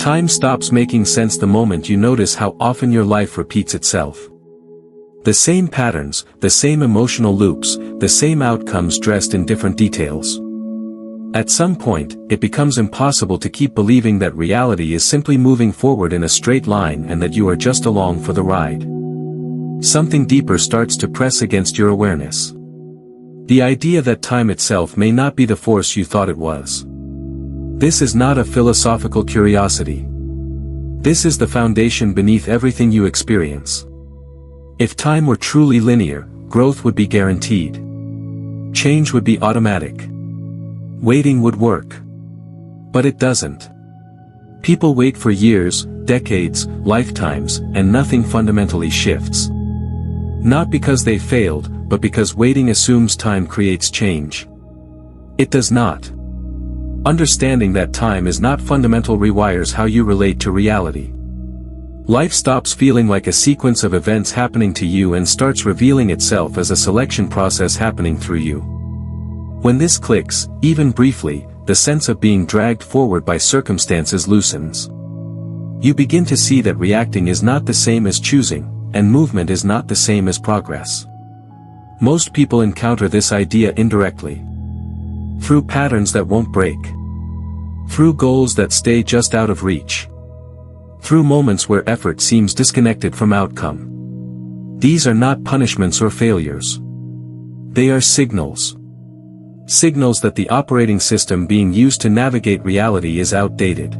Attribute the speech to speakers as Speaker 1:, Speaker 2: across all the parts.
Speaker 1: Time stops making sense the moment you notice how often your life repeats itself. The same patterns, the same emotional loops, the same outcomes dressed in different details. At some point, it becomes impossible to keep believing that reality is simply moving forward in a straight line and that you are just along for the ride. Something deeper starts to press against your awareness. The idea that time itself may not be the force you thought it was. This is not a philosophical curiosity. This is the foundation beneath everything you experience. If time were truly linear, growth would be guaranteed. Change would be automatic. Waiting would work. But it doesn't. People wait for years, decades, lifetimes, and nothing fundamentally shifts. Not because they failed, but because waiting assumes time creates change. It does not. Understanding that time is not fundamental rewires how you relate to reality. Life stops feeling like a sequence of events happening to you and starts revealing itself as a selection process happening through you. When this clicks, even briefly, the sense of being dragged forward by circumstances loosens. You begin to see that reacting is not the same as choosing, and movement is not the same as progress. Most people encounter this idea indirectly. Through patterns that won't break. Through goals that stay just out of reach. Through moments where effort seems disconnected from outcome. These are not punishments or failures. They are signals. Signals that the operating system being used to navigate reality is outdated.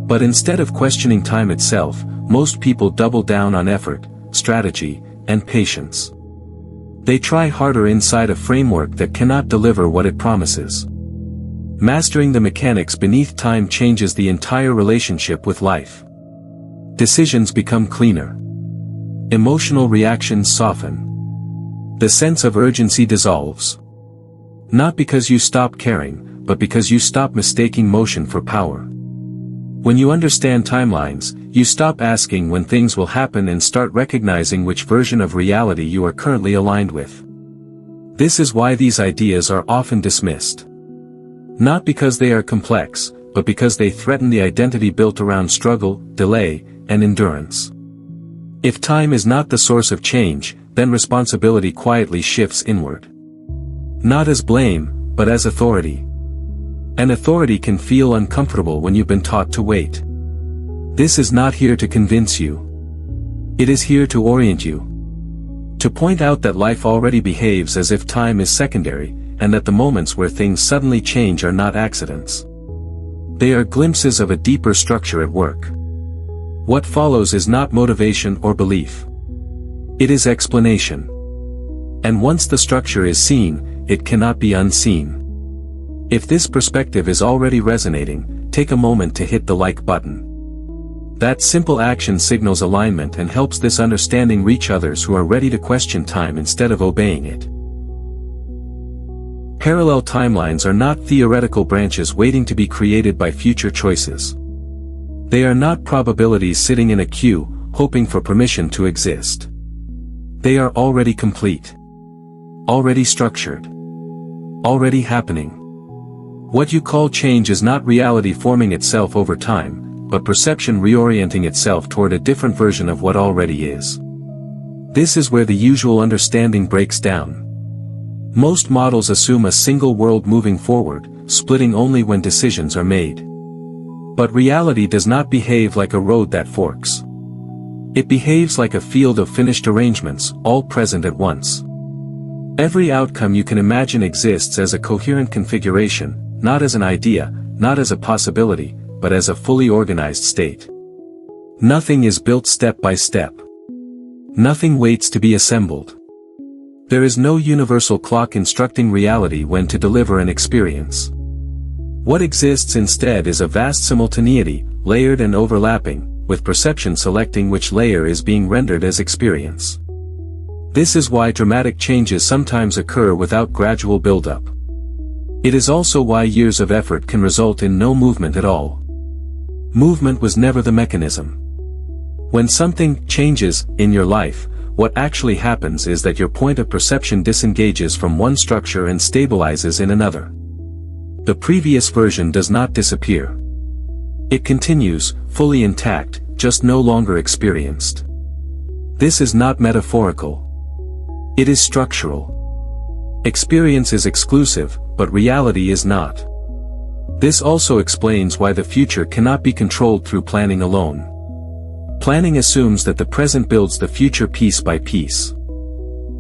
Speaker 1: But instead of questioning time itself, most people double down on effort, strategy, and patience. They try harder inside a framework that cannot deliver what it promises. Mastering the mechanics beneath time changes the entire relationship with life. Decisions become cleaner. Emotional reactions soften. The sense of urgency dissolves. Not because you stop caring, but because you stop mistaking motion for power. When you understand timelines, you stop asking when things will happen and start recognizing which version of reality you are currently aligned with. This is why these ideas are often dismissed. Not because they are complex, but because they threaten the identity built around struggle, delay, and endurance. If time is not the source of change, then responsibility quietly shifts inward. Not as blame, but as authority. And authority can feel uncomfortable when you've been taught to wait. This is not here to convince you. It is here to orient you. To point out that life already behaves as if time is secondary, and that the moments where things suddenly change are not accidents. They are glimpses of a deeper structure at work. What follows is not motivation or belief. It is explanation. And once the structure is seen, it cannot be unseen. If this perspective is already resonating, take a moment to hit the like button. That simple action signals alignment and helps this understanding reach others who are ready to question time instead of obeying it. Parallel timelines are not theoretical branches waiting to be created by future choices. They are not probabilities sitting in a queue, hoping for permission to exist. They are already complete. Already structured. Already happening. What you call change is not reality forming itself over time, but perception reorienting itself toward a different version of what already is. This is where the usual understanding breaks down. Most models assume a single world moving forward, splitting only when decisions are made. But reality does not behave like a road that forks. It behaves like a field of finished arrangements, all present at once. Every outcome you can imagine exists as a coherent configuration, not as an idea, not as a possibility, but as a fully organized state. Nothing is built step by step. Nothing waits to be assembled. There is no universal clock instructing reality when to deliver an experience. What exists instead is a vast simultaneity, layered and overlapping, with perception selecting which layer is being rendered as experience. This is why dramatic changes sometimes occur without gradual buildup. It is also why years of effort can result in no movement at all. Movement was never the mechanism. When something changes in your life, what actually happens is that your point of perception disengages from one structure and stabilizes in another. The previous version does not disappear. It continues, fully intact, just no longer experienced. This is not metaphorical. It is structural. Experience is exclusive, but reality is not. This also explains why the future cannot be controlled through planning alone. Planning assumes that the present builds the future piece by piece.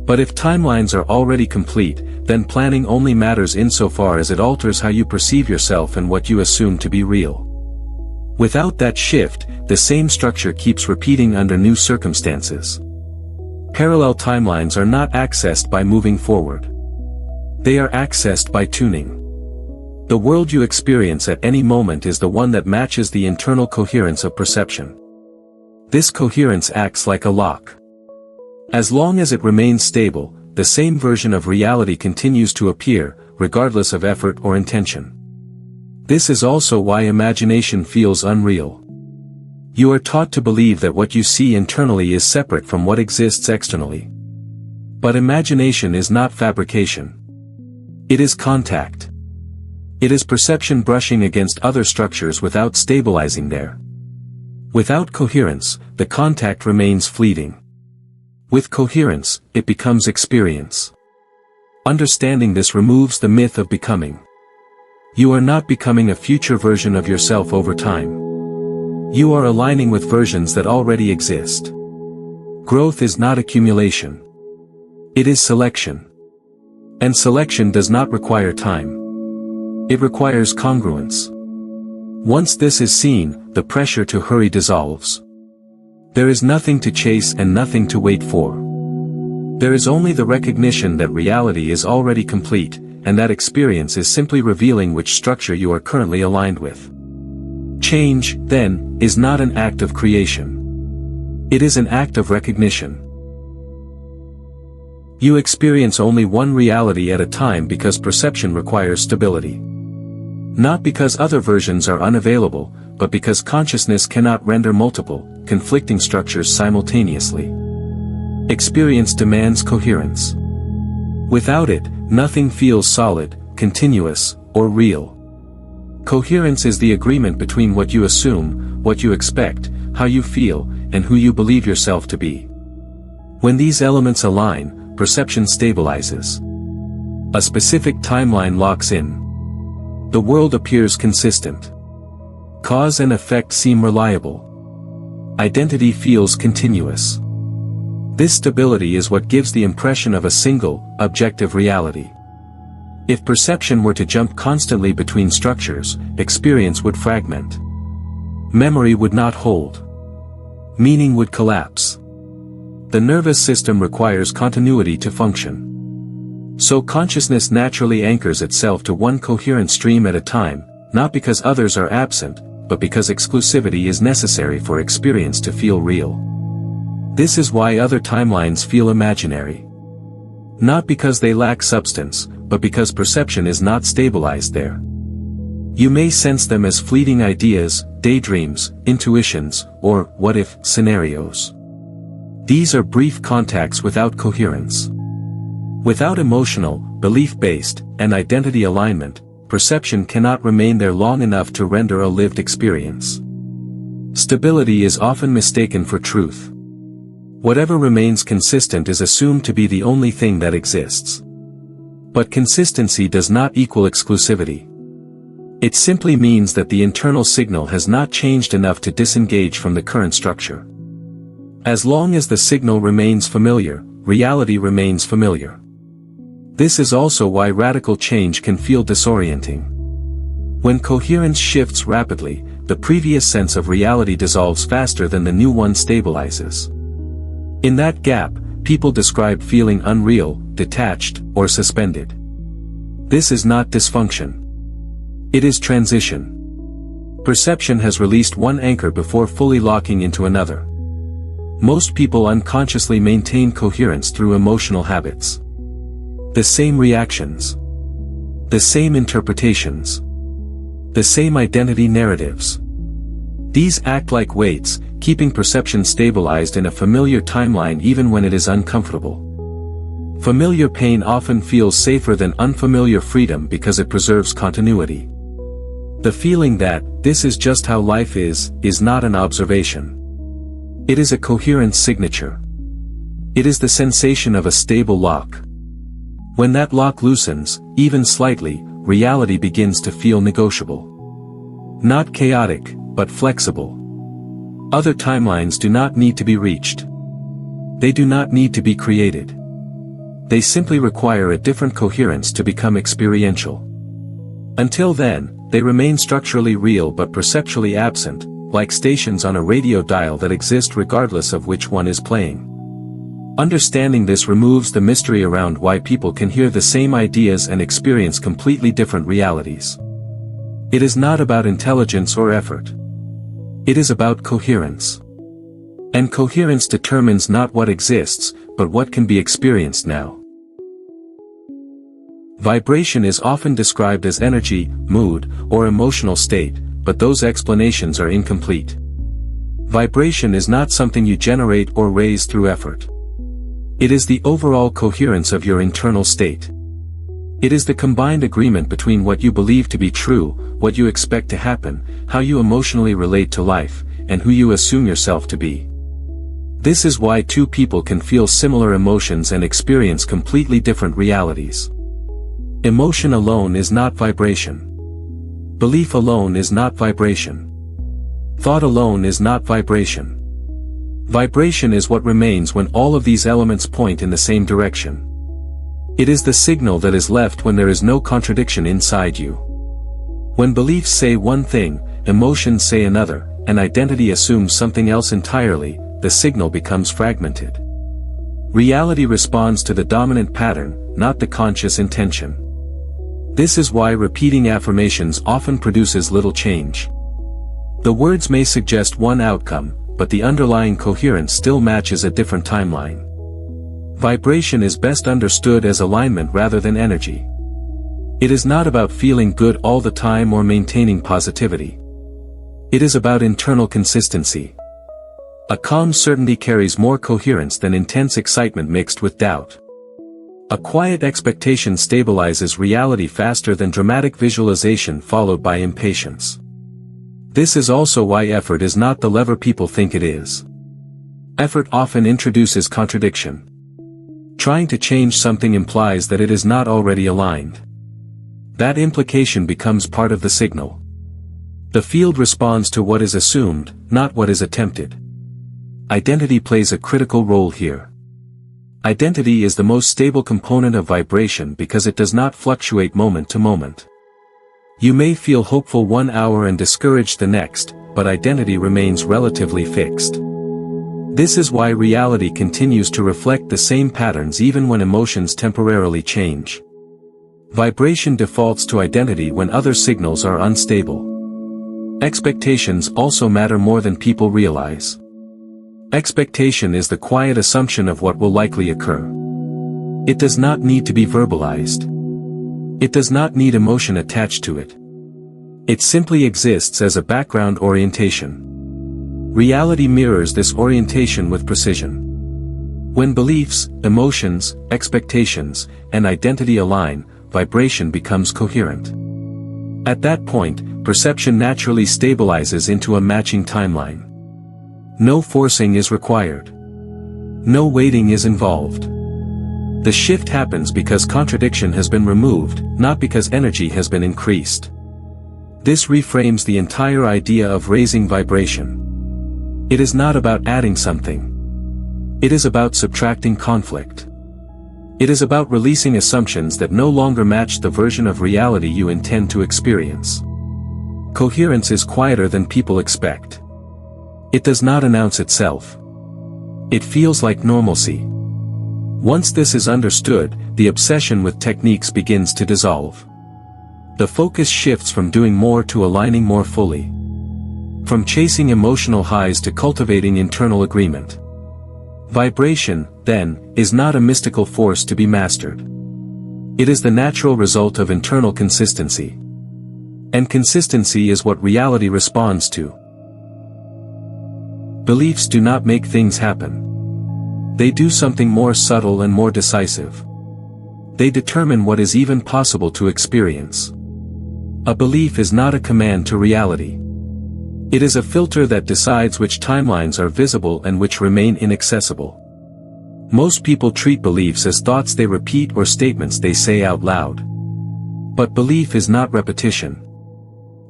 Speaker 1: But if timelines are already complete, then planning only matters insofar as it alters how you perceive yourself and what you assume to be real. Without that shift, the same structure keeps repeating under new circumstances. Parallel timelines are not accessed by moving forward. They are accessed by tuning. The world you experience at any moment is the one that matches the internal coherence of perception. This coherence acts like a lock. As long as it remains stable, the same version of reality continues to appear, regardless of effort or intention. This is also why imagination feels unreal. You are taught to believe that what you see internally is separate from what exists externally. But imagination is not fabrication. It is contact. It is perception brushing against other structures without stabilizing there. Without coherence, the contact remains fleeting. With coherence, it becomes experience. Understanding this removes the myth of becoming. You are not becoming a future version of yourself over time. You are aligning with versions that already exist. Growth is not accumulation. It is selection. And selection does not require time. It requires congruence. Once this is seen, the pressure to hurry dissolves. There is nothing to chase and nothing to wait for. There is only the recognition that reality is already complete, and that experience is simply revealing which structure you are currently aligned with. Change, then, is not an act of creation. It is an act of recognition. You experience only one reality at a time because perception requires stability. Not because other versions are unavailable, but because consciousness cannot render multiple, conflicting structures simultaneously. Experience demands coherence. Without it, nothing feels solid, continuous, or real. Coherence is the agreement between what you assume, what you expect, how you feel, and who you believe yourself to be. When these elements align, perception stabilizes. A specific timeline locks in. The world appears consistent. Cause and effect seem reliable. Identity feels continuous. This stability is what gives the impression of a single, objective reality. If perception were to jump constantly between structures, experience would fragment. Memory would not hold. Meaning would collapse. The nervous system requires continuity to function. So consciousness naturally anchors itself to one coherent stream at a time, not because others are absent, but because exclusivity is necessary for experience to feel real. This is why other timelines feel imaginary. Not because they lack substance, but because perception is not stabilized there. You may sense them as fleeting ideas, daydreams, intuitions, or what-if scenarios. These are brief contacts without coherence. Without emotional, belief-based, and identity alignment, perception cannot remain there long enough to render a lived experience. Stability is often mistaken for truth. Whatever remains consistent is assumed to be the only thing that exists. But consistency does not equal exclusivity. It simply means that the internal signal has not changed enough to disengage from the current structure. As long as the signal remains familiar, reality remains familiar. This is also why radical change can feel disorienting. When coherence shifts rapidly, the previous sense of reality dissolves faster than the new one stabilizes. In that gap, people describe feeling unreal, detached, or suspended. This is not dysfunction. It is transition. Perception has released one anchor before fully locking into another. Most people unconsciously maintain coherence through emotional habits. The same reactions. The same interpretations. The same identity narratives. These act like weights, keeping perception stabilized in a familiar timeline even when it is uncomfortable. Familiar pain often feels safer than unfamiliar freedom because it preserves continuity. The feeling that, this is just how life is not an observation. It is a coherent signature. It is the sensation of a stable lock. When that lock loosens, even slightly, reality begins to feel negotiable. Not chaotic, but flexible. Other timelines do not need to be reached. They do not need to be created. They simply require a different coherence to become experiential. Until then, they remain structurally real but perceptually absent, like stations on a radio dial that exist regardless of which one is playing. Understanding this removes the mystery around why people can hear the same ideas and experience completely different realities. It is not about intelligence or effort. It is about coherence. And coherence determines not what exists, but what can be experienced now. Vibration is often described as energy, mood, or emotional state, but those explanations are incomplete. Vibration is not something you generate or raise through effort. It is the overall coherence of your internal state. It is the combined agreement between what you believe to be true, what you expect to happen, how you emotionally relate to life, and who you assume yourself to be. This is why two people can feel similar emotions and experience completely different realities. Emotion alone is not vibration. Belief alone is not vibration. Thought alone is not vibration. Vibration is what remains when all of these elements point in the same direction. It is the signal that is left when there is no contradiction inside you. When beliefs say one thing, emotions say another, and identity assumes something else entirely, the signal becomes fragmented. Reality responds to the dominant pattern, not the conscious intention. This is why repeating affirmations often produces little change. The words may suggest one outcome, but the underlying coherence still matches a different timeline. Vibration is best understood as alignment rather than energy. It is not about feeling good all the time or maintaining positivity. It is about internal consistency. A calm certainty carries more coherence than intense excitement mixed with doubt. A quiet expectation stabilizes reality faster than dramatic visualization followed by impatience. This is also why effort is not the lever people think it is. Effort often introduces contradiction. Trying to change something implies that it is not already aligned. That implication becomes part of the signal. The field responds to what is assumed, not what is attempted. Identity plays a critical role here. Identity is the most stable component of vibration because it does not fluctuate moment to moment. You may feel hopeful one hour and discouraged the next, but identity remains relatively fixed. This is why reality continues to reflect the same patterns even when emotions temporarily change. Vibration defaults to identity when other signals are unstable. Expectations also matter more than people realize. Expectation is the quiet assumption of what will likely occur. It does not need to be verbalized. It does not need emotion attached to it. It simply exists as a background orientation. Reality mirrors this orientation with precision. When beliefs, emotions, expectations, and identity align, vibration becomes coherent. At that point, perception naturally stabilizes into a matching timeline. No forcing is required. No waiting is involved. The shift happens because contradiction has been removed, not because energy has been increased. This reframes the entire idea of raising vibration. It is not about adding something. It is about subtracting conflict. It is about releasing assumptions that no longer match the version of reality you intend to experience. Coherence is quieter than people expect. It does not announce itself. It feels like normalcy. Once this is understood, the obsession with techniques begins to dissolve. The focus shifts from doing more to aligning more fully. From chasing emotional highs to cultivating internal agreement. Vibration, then, is not a mystical force to be mastered. It is the natural result of internal consistency. And consistency is what reality responds to. Beliefs do not make things happen. They do something more subtle and more decisive. They determine what is even possible to experience. A belief is not a command to reality. It is a filter that decides which timelines are visible and which remain inaccessible. Most people treat beliefs as thoughts they repeat or statements they say out loud. But belief is not repetition.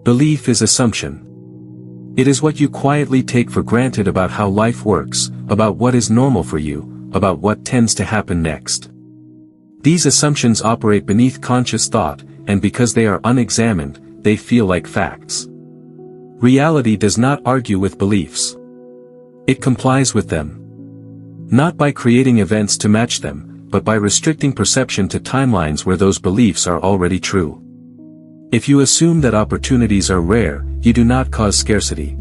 Speaker 1: Belief is assumption. It is what you quietly take for granted about how life works, about what is normal for you, about what tends to happen next. These assumptions operate beneath conscious thought, and because they are unexamined, they feel like facts. Reality does not argue with beliefs. It complies with them. Not by creating events to match them, but by restricting perception to timelines where those beliefs are already true. If you assume that opportunities are rare, you do not cause scarcity.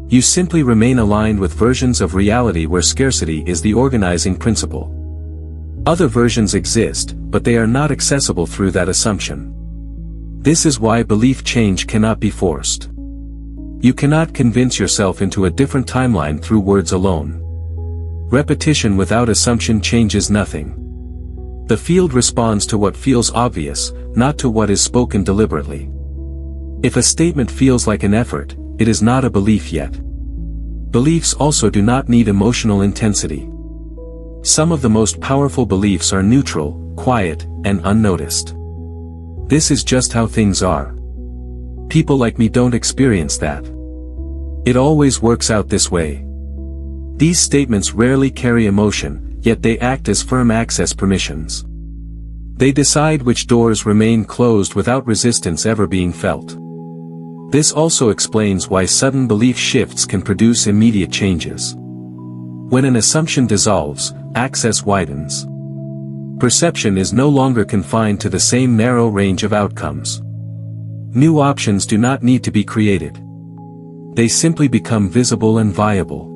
Speaker 1: You simply remain aligned with versions of reality where scarcity is the organizing principle. Other versions exist, but they are not accessible through that assumption. This is why belief change cannot be forced. You cannot convince yourself into a different timeline through words alone. Repetition without assumption changes nothing. The field responds to what feels obvious, not to what is spoken deliberately. If a statement feels like an effort, it is not a belief yet. Beliefs also do not need emotional intensity. Some of the most powerful beliefs are neutral, quiet, and unnoticed. This is just how things are. People like me don't experience that. It always works out this way. These statements rarely carry emotion, yet they act as firm access permissions. They decide which doors remain closed without resistance ever being felt. This also explains why sudden belief shifts can produce immediate changes. When an assumption dissolves, access widens. Perception is no longer confined to the same narrow range of outcomes. New options do not need to be created. They simply become visible and viable.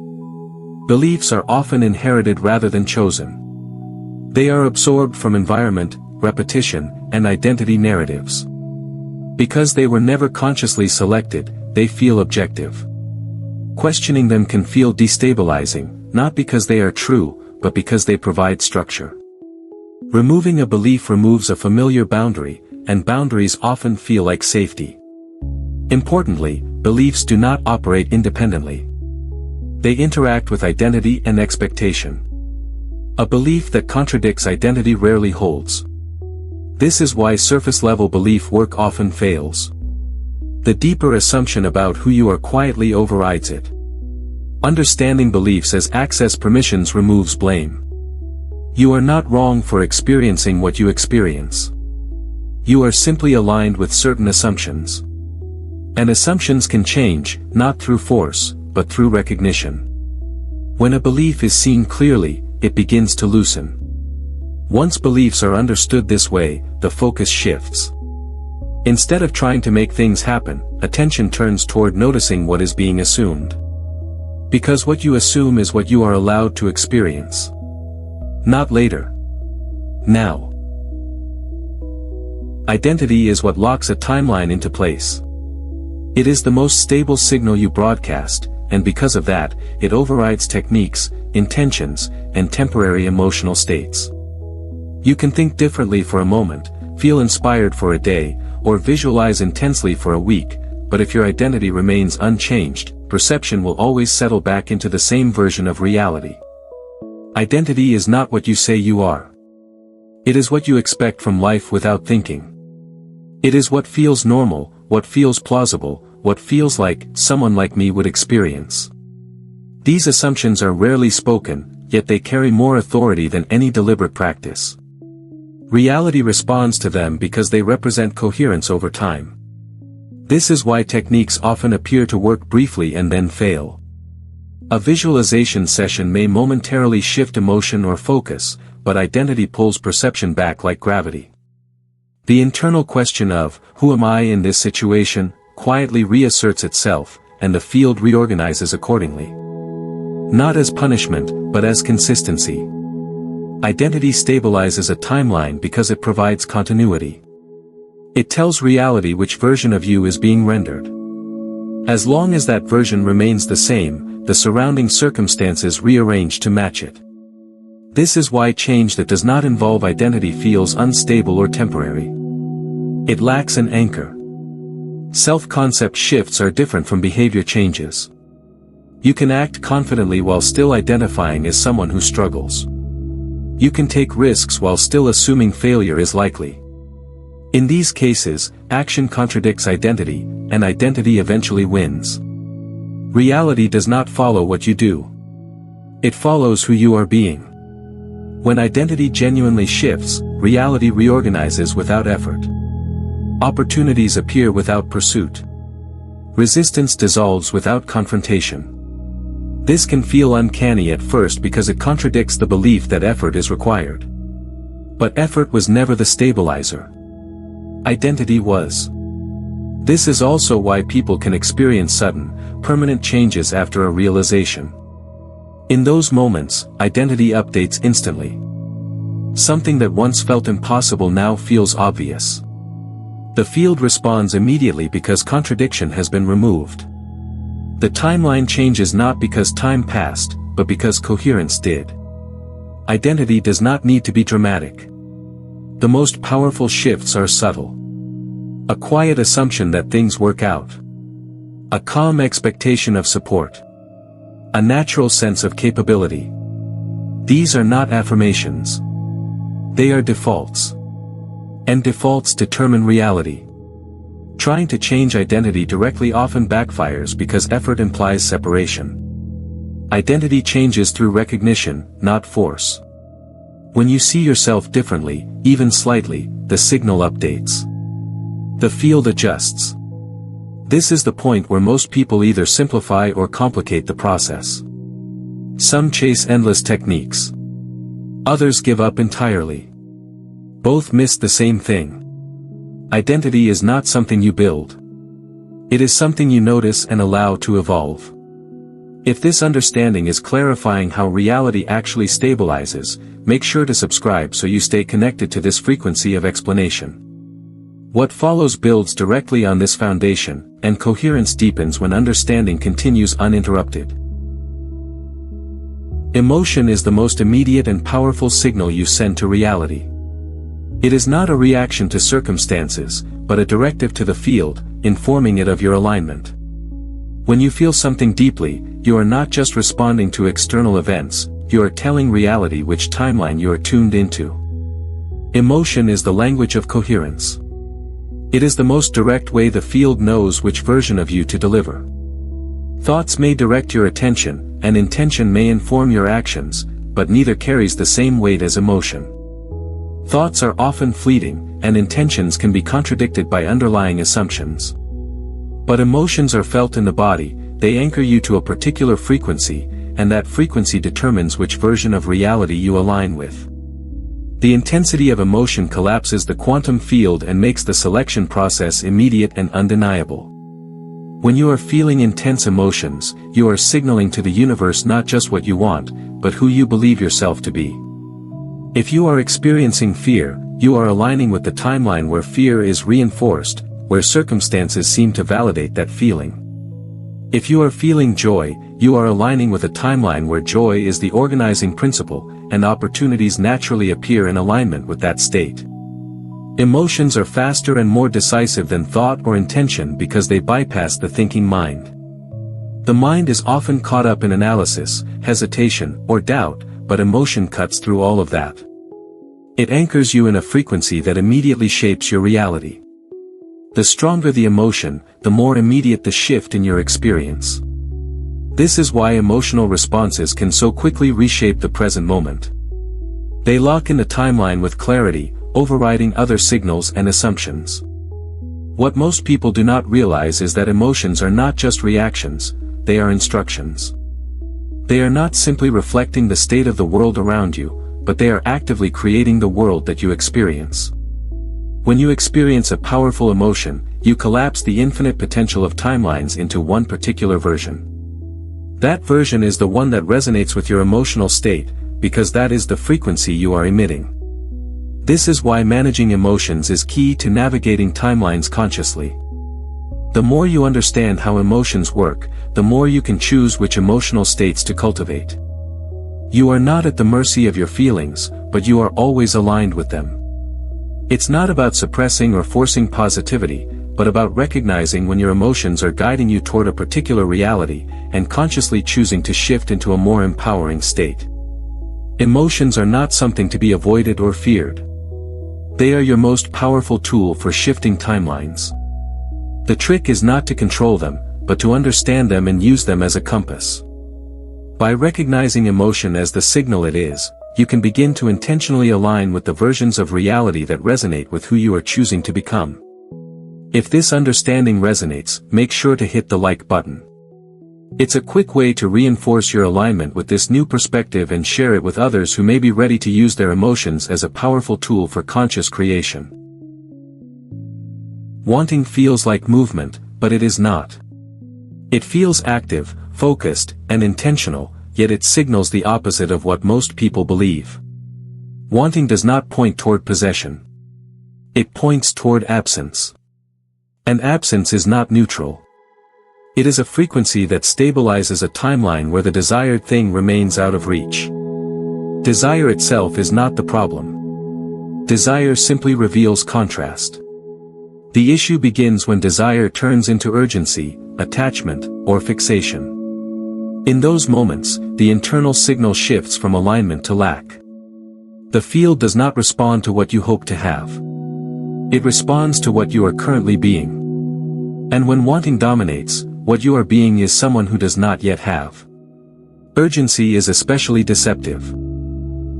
Speaker 1: Beliefs are often inherited rather than chosen. They are absorbed from environment, repetition, and identity narratives. Because they were never consciously selected, they feel objective. Questioning them can feel destabilizing, not because they are true, but because they provide structure. Removing a belief removes a familiar boundary, and boundaries often feel like safety. Importantly, beliefs do not operate independently. They interact with identity and expectation. A belief that contradicts identity rarely holds. This is why surface-level belief work often fails. The deeper assumption about who you are quietly overrides it. Understanding beliefs as access permissions removes blame. You are not wrong for experiencing what you experience. You are simply aligned with certain assumptions. And assumptions can change, not through force, but through recognition. When a belief is seen clearly, it begins to loosen. Once beliefs are understood this way, the focus shifts. Instead of trying to make things happen, attention turns toward noticing what is being assumed. Because what you assume is what you are allowed to experience. Not later. Now. Identity is what locks a timeline into place. It is the most stable signal you broadcast, and because of that, it overrides techniques, intentions, and temporary emotional states. You can think differently for a moment, feel inspired for a day, or visualize intensely for a week, but if your identity remains unchanged, perception will always settle back into the same version of reality. Identity is not what you say you are. It is what you expect from life without thinking. It is what feels normal, what feels plausible, what feels like someone like me would experience. These assumptions are rarely spoken, yet they carry more authority than any deliberate practice. Reality responds to them because they represent coherence over time. This is why techniques often appear to work briefly and then fail. A visualization session may momentarily shift emotion or focus, but identity pulls perception back like gravity. The internal question of, who am I in this situation, quietly reasserts itself, and the field reorganizes accordingly. Not as punishment, but as consistency. Identity stabilizes a timeline because it provides continuity. It tells reality which version of you is being rendered. As long as that version remains the same, the surrounding circumstances rearrange to match it. This is why change that does not involve identity feels unstable or temporary. It lacks an anchor. Self-concept shifts are different from behavior changes. You can act confidently while still identifying as someone who struggles. You can take risks while still assuming failure is likely. In these cases, action contradicts identity, and identity eventually wins. Reality does not follow what you do. It follows who you are being. When identity genuinely shifts, reality reorganizes without effort. Opportunities appear without pursuit. Resistance dissolves without confrontation. This can feel uncanny at first because it contradicts the belief that effort is required. But effort was never the stabilizer. Identity was. This is also why people can experience sudden, permanent changes after a realization. In those moments, identity updates instantly. Something that once felt impossible now feels obvious. The field responds immediately because contradiction has been removed. The timeline changes not because time passed, but because coherence did. Identity does not need to be dramatic. The most powerful shifts are subtle. A quiet assumption that things work out. A calm expectation of support. A natural sense of capability. These are not affirmations. They are defaults. And defaults determine reality. Trying to change identity directly often backfires because effort implies separation. Identity changes through recognition, not force. When you see yourself differently, even slightly, the signal updates. The field adjusts. This is the point where most people either simplify or complicate the process. Some chase endless techniques. Others give up entirely. Both miss the same thing. Identity is not something you build. It is something you notice and allow to evolve. If this understanding is clarifying how reality actually stabilizes, make sure to subscribe so you stay connected to this frequency of explanation. What follows builds directly on this foundation, and coherence deepens when understanding continues uninterrupted. Emotion is the most immediate and powerful signal you send to reality. It is not a reaction to circumstances, but a directive to the field, informing it of your alignment. When you feel something deeply, you are not just responding to external events, you are telling reality which timeline you are tuned into. Emotion is the language of coherence. It is the most direct way the field knows which version of you to deliver. Thoughts may direct your attention, and intention may inform your actions, but neither carries the same weight as emotion. Thoughts are often fleeting, and intentions can be contradicted by underlying assumptions. But emotions are felt in the body, they anchor you to a particular frequency, and that frequency determines which version of reality you align with. The intensity of emotion collapses the quantum field and makes the selection process immediate and undeniable. When you are feeling intense emotions, you are signaling to the universe not just what you want, but who you believe yourself to be. If you are experiencing fear, you are aligning with the timeline where fear is reinforced, where circumstances seem to validate that feeling. If you are feeling joy, you are aligning with a timeline where joy is the organizing principle, and opportunities naturally appear in alignment with that state. Emotions are faster and more decisive than thought or intention because they bypass the thinking mind. The mind is often caught up in analysis, hesitation, or doubt, but emotion cuts through all of that. It anchors you in a frequency that immediately shapes your reality. The stronger the emotion, the more immediate the shift in your experience. This is why emotional responses can so quickly reshape the present moment. They lock in the timeline with clarity, overriding other signals and assumptions. What most people do not realize is that emotions are not just reactions, they are instructions. They are not simply reflecting the state of the world around you, but they are actively creating the world that you experience. When you experience a powerful emotion, you collapse the infinite potential of timelines into one particular version. That version is the one that resonates with your emotional state, because that is the frequency you are emitting. This is why managing emotions is key to navigating timelines consciously. The more you understand how emotions work, the more you can choose which emotional states to cultivate. You are not at the mercy of your feelings, but you are always aligned with them. It's not about suppressing or forcing positivity, but about recognizing when your emotions are guiding you toward a particular reality, and consciously choosing to shift into a more empowering state. Emotions are not something to be avoided or feared. They are your most powerful tool for shifting timelines. The trick is not to control them, but to understand them and use them as a compass. By recognizing emotion as the signal it is, you can begin to intentionally align with the versions of reality that resonate with who you are choosing to become. If this understanding resonates, make sure to hit the like button. It's a quick way to reinforce your alignment with this new perspective and share it with others who may be ready to use their emotions as a powerful tool for conscious creation. Wanting feels like movement, but it is not. It feels active, focused, and intentional, yet it signals the opposite of what most people believe. Wanting does not point toward possession. It points toward absence. And absence is not neutral. It is a frequency that stabilizes a timeline where the desired thing remains out of reach. Desire itself is not the problem. Desire simply reveals contrast. The issue begins when desire turns into urgency, attachment, or fixation. In those moments, the internal signal shifts from alignment to lack. The field does not respond to what you hope to have. It responds to what you are currently being. And when wanting dominates, what you are being is someone who does not yet have. Urgency is especially deceptive.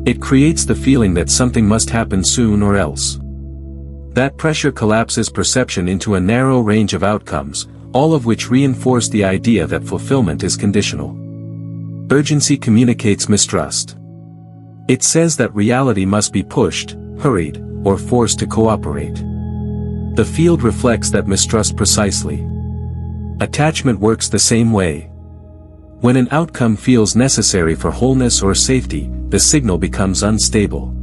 Speaker 1: It creates the feeling that something must happen soon or else. That pressure collapses perception into a narrow range of outcomes, all of which reinforce the idea that fulfillment is conditional. Urgency communicates mistrust. It says that reality must be pushed, hurried, or forced to cooperate. The field reflects that mistrust precisely. Attachment works the same way. When an outcome feels necessary for wholeness or safety, the signal becomes unstable.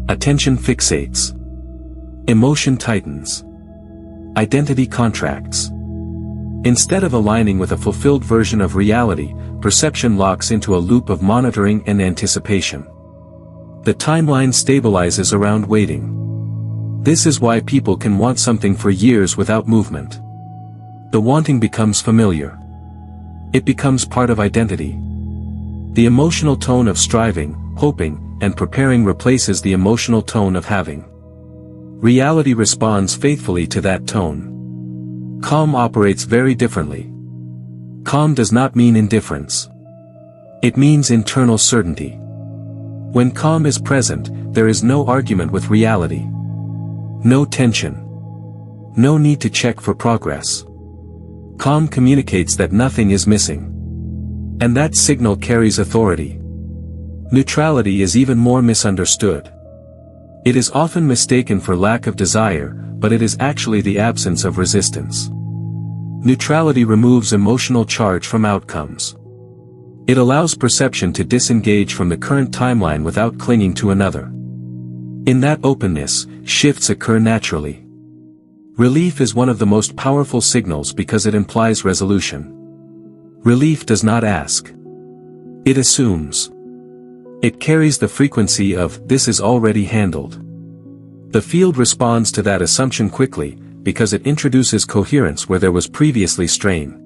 Speaker 1: Attention fixates. Emotion tightens. Identity contracts. Instead of aligning with a fulfilled version of reality, perception locks into a loop of monitoring and anticipation. The timeline stabilizes around waiting. This is why people can want something for years without movement. The wanting becomes familiar. It becomes part of identity. The emotional tone of striving, hoping, and preparing replaces the emotional tone of having. Reality responds faithfully to that tone. Calm operates very differently. Calm does not mean indifference. It means internal certainty. When calm is present, there is no argument with reality. No tension. No need to check for progress. Calm communicates that nothing is missing. And that signal carries authority. Neutrality is even more misunderstood. It is often mistaken for lack of desire, but it is actually the absence of resistance. Neutrality removes emotional charge from outcomes. It allows perception to disengage from the current timeline without clinging to another. In that openness, shifts occur naturally. Relief is one of the most powerful signals because it implies resolution. Relief does not ask. It assumes. It carries the frequency of, "This is already handled." The field responds to that assumption quickly, because it introduces coherence where there was previously strain.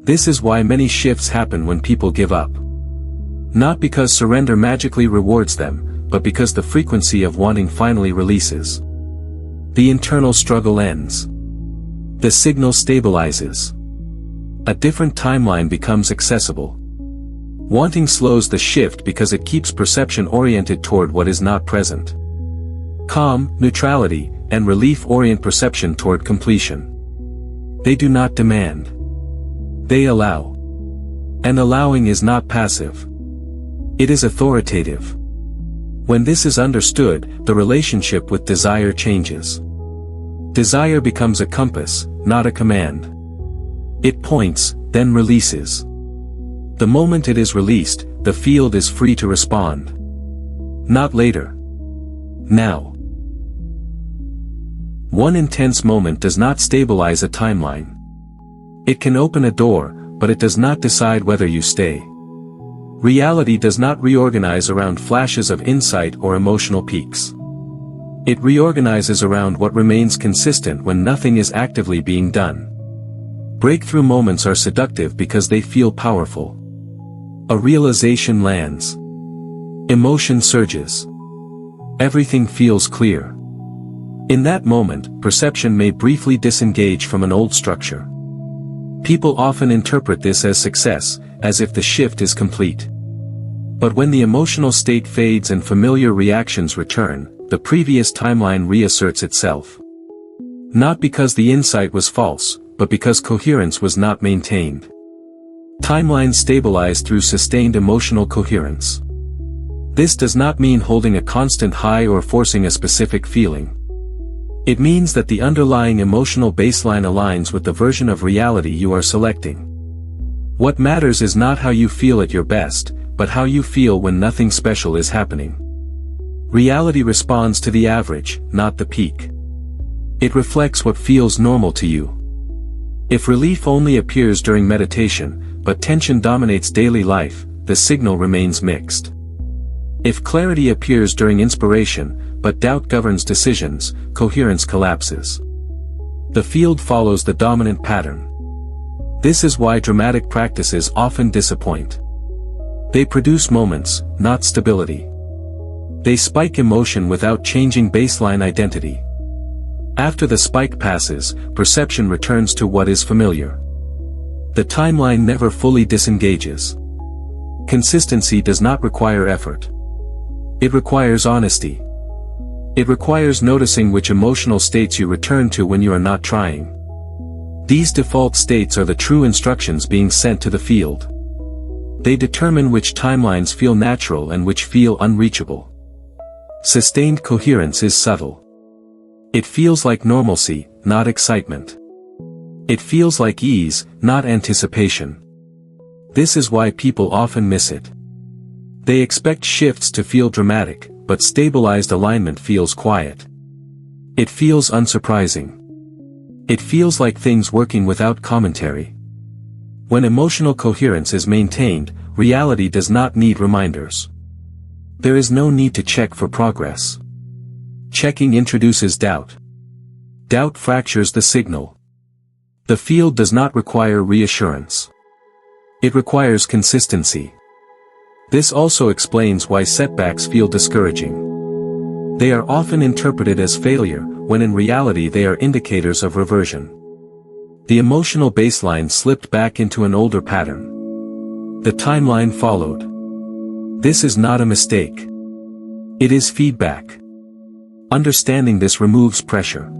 Speaker 1: This is why many shifts happen when people give up. Not because surrender magically rewards them, but because the frequency of wanting finally releases. The internal struggle ends. The signal stabilizes. A different timeline becomes accessible. Wanting slows the shift because it keeps perception oriented toward what is not present. Calm, neutrality, and relief orient perception toward completion. They do not demand. They allow. And allowing is not passive. It is authoritative. When this is understood, the relationship with desire changes. Desire becomes a compass, not a command. It points, then releases. The moment it is released, the field is free to respond. Not later. Now. One intense moment does not stabilize a timeline. It can open a door, but it does not decide whether you stay. Reality does not reorganize around flashes of insight or emotional peaks. It reorganizes around what remains consistent when nothing is actively being done. Breakthrough moments are seductive because they feel powerful. A realization lands. Emotion surges. Everything feels clear. In that moment, perception may briefly disengage from an old structure. People often interpret this as success, as if the shift is complete. But when the emotional state fades and familiar reactions return, the previous timeline reasserts itself. Not because the insight was false, but because coherence was not maintained. Timelines stabilize through sustained emotional coherence. This does not mean holding a constant high or forcing a specific feeling. It means that the underlying emotional baseline aligns with the version of reality you are selecting. What matters is not how you feel at your best, but how you feel when nothing special is happening. Reality responds to the average, not the peak. It reflects what feels normal to you. If relief only appears during meditation, but tension dominates daily life, the signal remains mixed. If clarity appears during inspiration, but doubt governs decisions, coherence collapses. The field follows the dominant pattern. This is why dramatic practices often disappoint. They produce moments, not stability. They spike emotion without changing baseline identity. After the spike passes, perception returns to what is familiar. The timeline never fully disengages. Consistency does not require effort. It requires honesty. It requires noticing which emotional states you return to when you are not trying. These default states are the true instructions being sent to the field. They determine which timelines feel natural and which feel unreachable. Sustained coherence is subtle. It feels like normalcy, not excitement. It feels like ease, not anticipation. This is why people often miss it. They expect shifts to feel dramatic, but stabilized alignment feels quiet. It feels unsurprising. It feels like things working without commentary. When emotional coherence is maintained, reality does not need reminders. There is no need to check for progress. Checking introduces doubt. Doubt fractures the signal. The field does not require reassurance. It requires consistency. This also explains why setbacks feel discouraging. They are often interpreted as failure, when in reality they are indicators of reversion. The emotional baseline slipped back into an older pattern. The timeline followed. This is not a mistake. It is feedback. Understanding this removes pressure.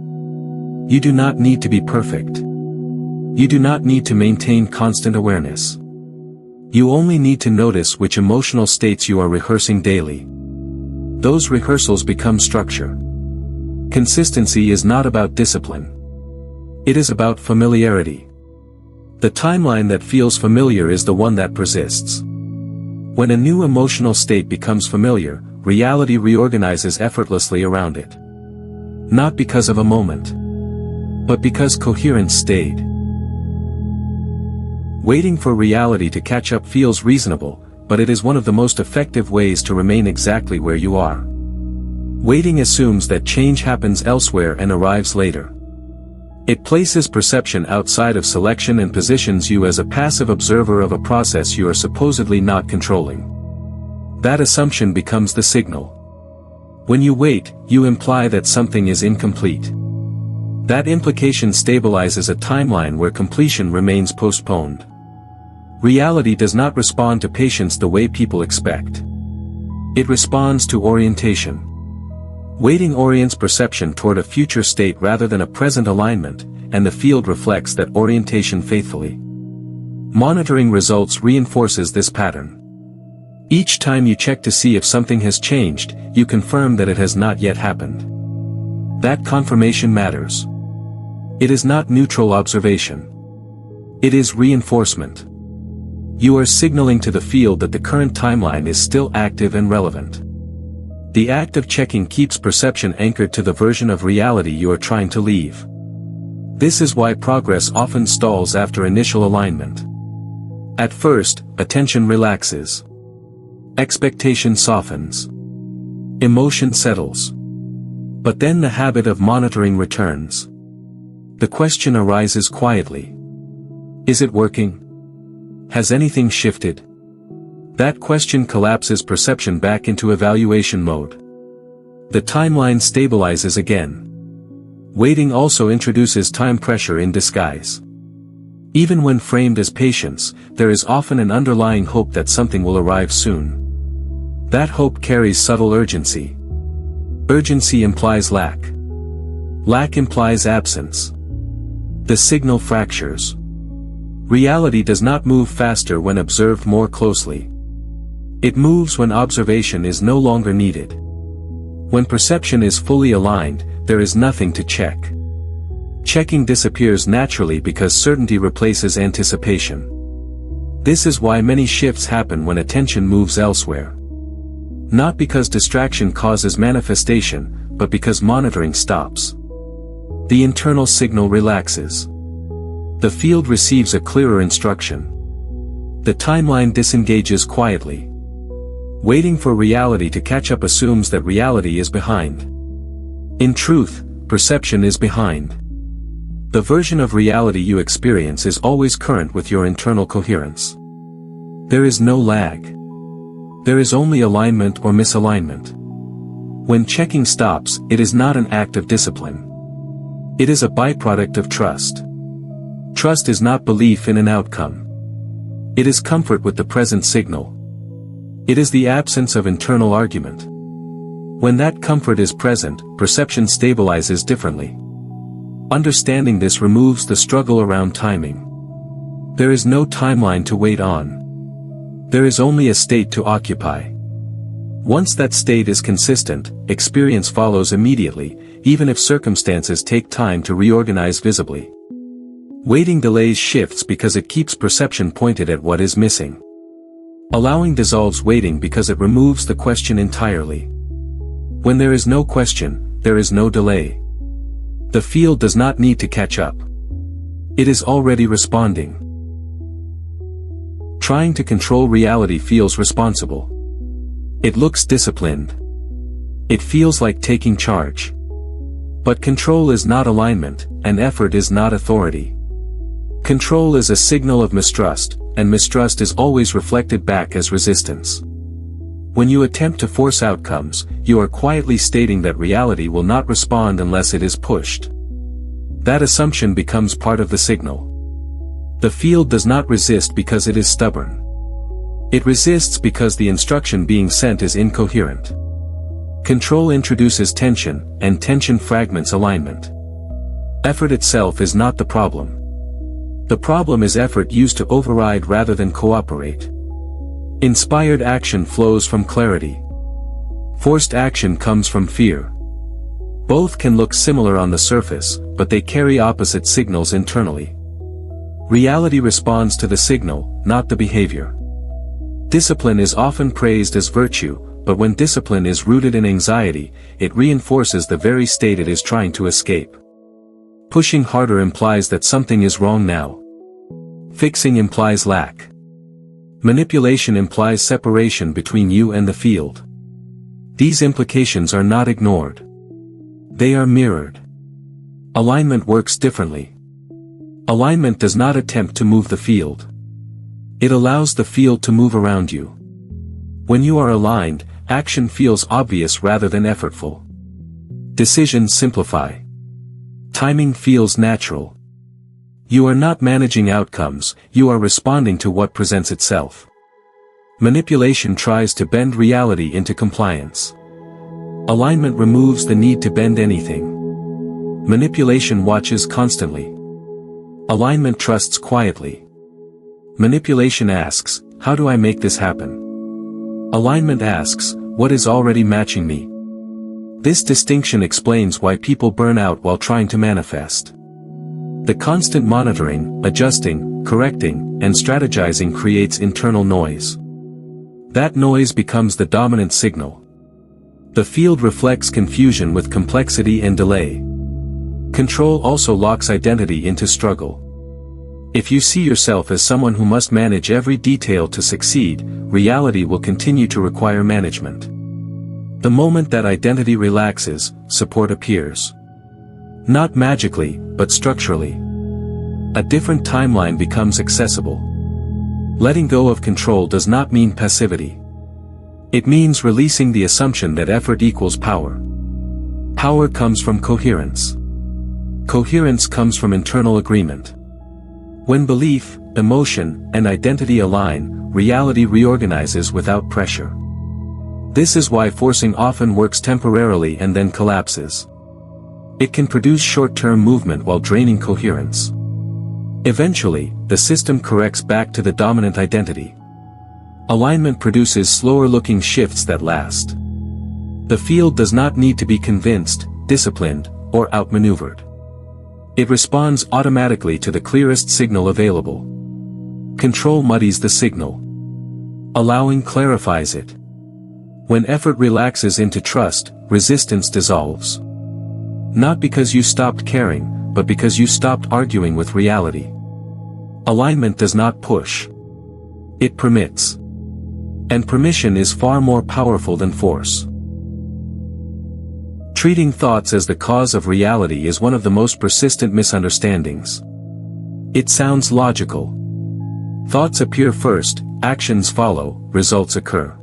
Speaker 1: You do not need to be perfect. You do not need to maintain constant awareness. You only need to notice which emotional states you are rehearsing daily. Those rehearsals become structure. Consistency is not about discipline. It is about familiarity. The timeline that feels familiar is the one that persists. When a new emotional state becomes familiar, reality reorganizes effortlessly around it. Not because of a moment, but because coherence stayed. Waiting for reality to catch up feels reasonable, but it is one of the most effective ways to remain exactly where you are. Waiting assumes that change happens elsewhere and arrives later. It places perception outside of selection and positions you as a passive observer of a process you are supposedly not controlling. That assumption becomes the signal. When you wait, you imply that something is incomplete. That implication stabilizes a timeline where completion remains postponed. Reality does not respond to patience the way people expect. It responds to orientation. Waiting orients perception toward a future state rather than a present alignment, and the field reflects that orientation faithfully. Monitoring results reinforces this pattern. Each time you check to see if something has changed, you confirm that it has not yet happened. That confirmation matters. It is not neutral observation. It is reinforcement. You are signaling to the field that the current timeline is still active and relevant. The act of checking keeps perception anchored to the version of reality you are trying to leave. This is why progress often stalls after initial alignment. At first, attention relaxes. Expectation softens. Emotion settles. But then the habit of monitoring returns. The question arises quietly. Is it working? Has anything shifted? That question collapses perception back into evaluation mode. The timeline stabilizes again. Waiting also introduces time pressure in disguise. Even when framed as patience, there is often an underlying hope that something will arrive soon. That hope carries subtle urgency. Urgency implies lack. Lack implies absence. The signal fractures. Reality does not move faster when observed more closely. It moves when observation is no longer needed. When perception is fully aligned, there is nothing to check. Checking disappears naturally because certainty replaces anticipation. This is why many shifts happen when attention moves elsewhere. Not because distraction causes manifestation, but because monitoring stops. The internal signal relaxes. The field receives a clearer instruction. The timeline disengages quietly. Waiting for reality to catch up assumes that reality is behind. In truth, perception is behind. The version of reality you experience is always current with your internal coherence. There is no lag. There is only alignment or misalignment. When checking stops, it is not an act of discipline. It is a byproduct of trust. Trust is not belief in an outcome. It is comfort with the present signal. It is the absence of internal argument. When that comfort is present, perception stabilizes differently. Understanding this removes the struggle around timing. There is no timeline to wait on. There is only a state to occupy. Once that state is consistent, experience follows immediately, even if circumstances take time to reorganize visibly. Waiting delays shifts because it keeps perception pointed at what is missing. Allowing dissolves waiting because it removes the question entirely. When there is no question, there is no delay. The field does not need to catch up. It is already responding. Trying to control reality feels responsible. It looks disciplined. It feels like taking charge. But control is not alignment, and effort is not authority. Control is a signal of mistrust, and mistrust is always reflected back as resistance. When you attempt to force outcomes, you are quietly stating that reality will not respond unless it is pushed. That assumption becomes part of the signal. The field does not resist because it is stubborn. It resists because the instruction being sent is incoherent. Control introduces tension, and tension fragments alignment. Effort itself is not the problem. The problem is effort used to override rather than cooperate. Inspired action flows from clarity. Forced action comes from fear. Both can look similar on the surface, but they carry opposite signals internally. Reality responds to the signal, not the behavior. Discipline is often praised as virtue, but when discipline is rooted in anxiety, it reinforces the very state it is trying to escape. Pushing harder implies that something is wrong now. Fixing implies lack. Manipulation implies separation between you and the field. These implications are not ignored. They are mirrored. Alignment works differently. Alignment does not attempt to move the field. It allows the field to move around you. When you are aligned, action feels obvious rather than effortful. Decisions simplify. Timing feels natural. You are not managing outcomes, you are responding to what presents itself. Manipulation tries to bend reality into compliance. Alignment removes the need to bend anything. Manipulation watches constantly. Alignment trusts quietly. Manipulation asks, how do I make this happen? Alignment asks, what is already matching me? This distinction explains why people burn out while trying to manifest. The constant monitoring, adjusting, correcting, and strategizing creates internal noise. That noise becomes the dominant signal. The field reflects confusion with complexity and delay. Control also locks identity into struggle. If you see yourself as someone who must manage every detail to succeed, reality will continue to require management. The moment that identity relaxes, support appears. Not magically, but structurally. A different timeline becomes accessible. Letting go of control does not mean passivity. It means releasing the assumption that effort equals power. Power comes from coherence. Coherence comes from internal agreement. When belief, emotion, and identity align, reality reorganizes without pressure. This is why forcing often works temporarily and then collapses. It can produce short-term movement while draining coherence. Eventually, the system corrects back to the dominant identity. Alignment produces slower-looking shifts that last. The field does not need to be convinced, disciplined, or outmaneuvered. It responds automatically to the clearest signal available. Control muddies the signal. Allowing clarifies it. When effort relaxes into trust, resistance dissolves. Not because you stopped caring, but because you stopped arguing with reality. Alignment does not push. It permits. And permission is far more powerful than force. Treating thoughts as the cause of reality is one of the most persistent misunderstandings. It sounds logical. Thoughts appear first, actions follow, results occur.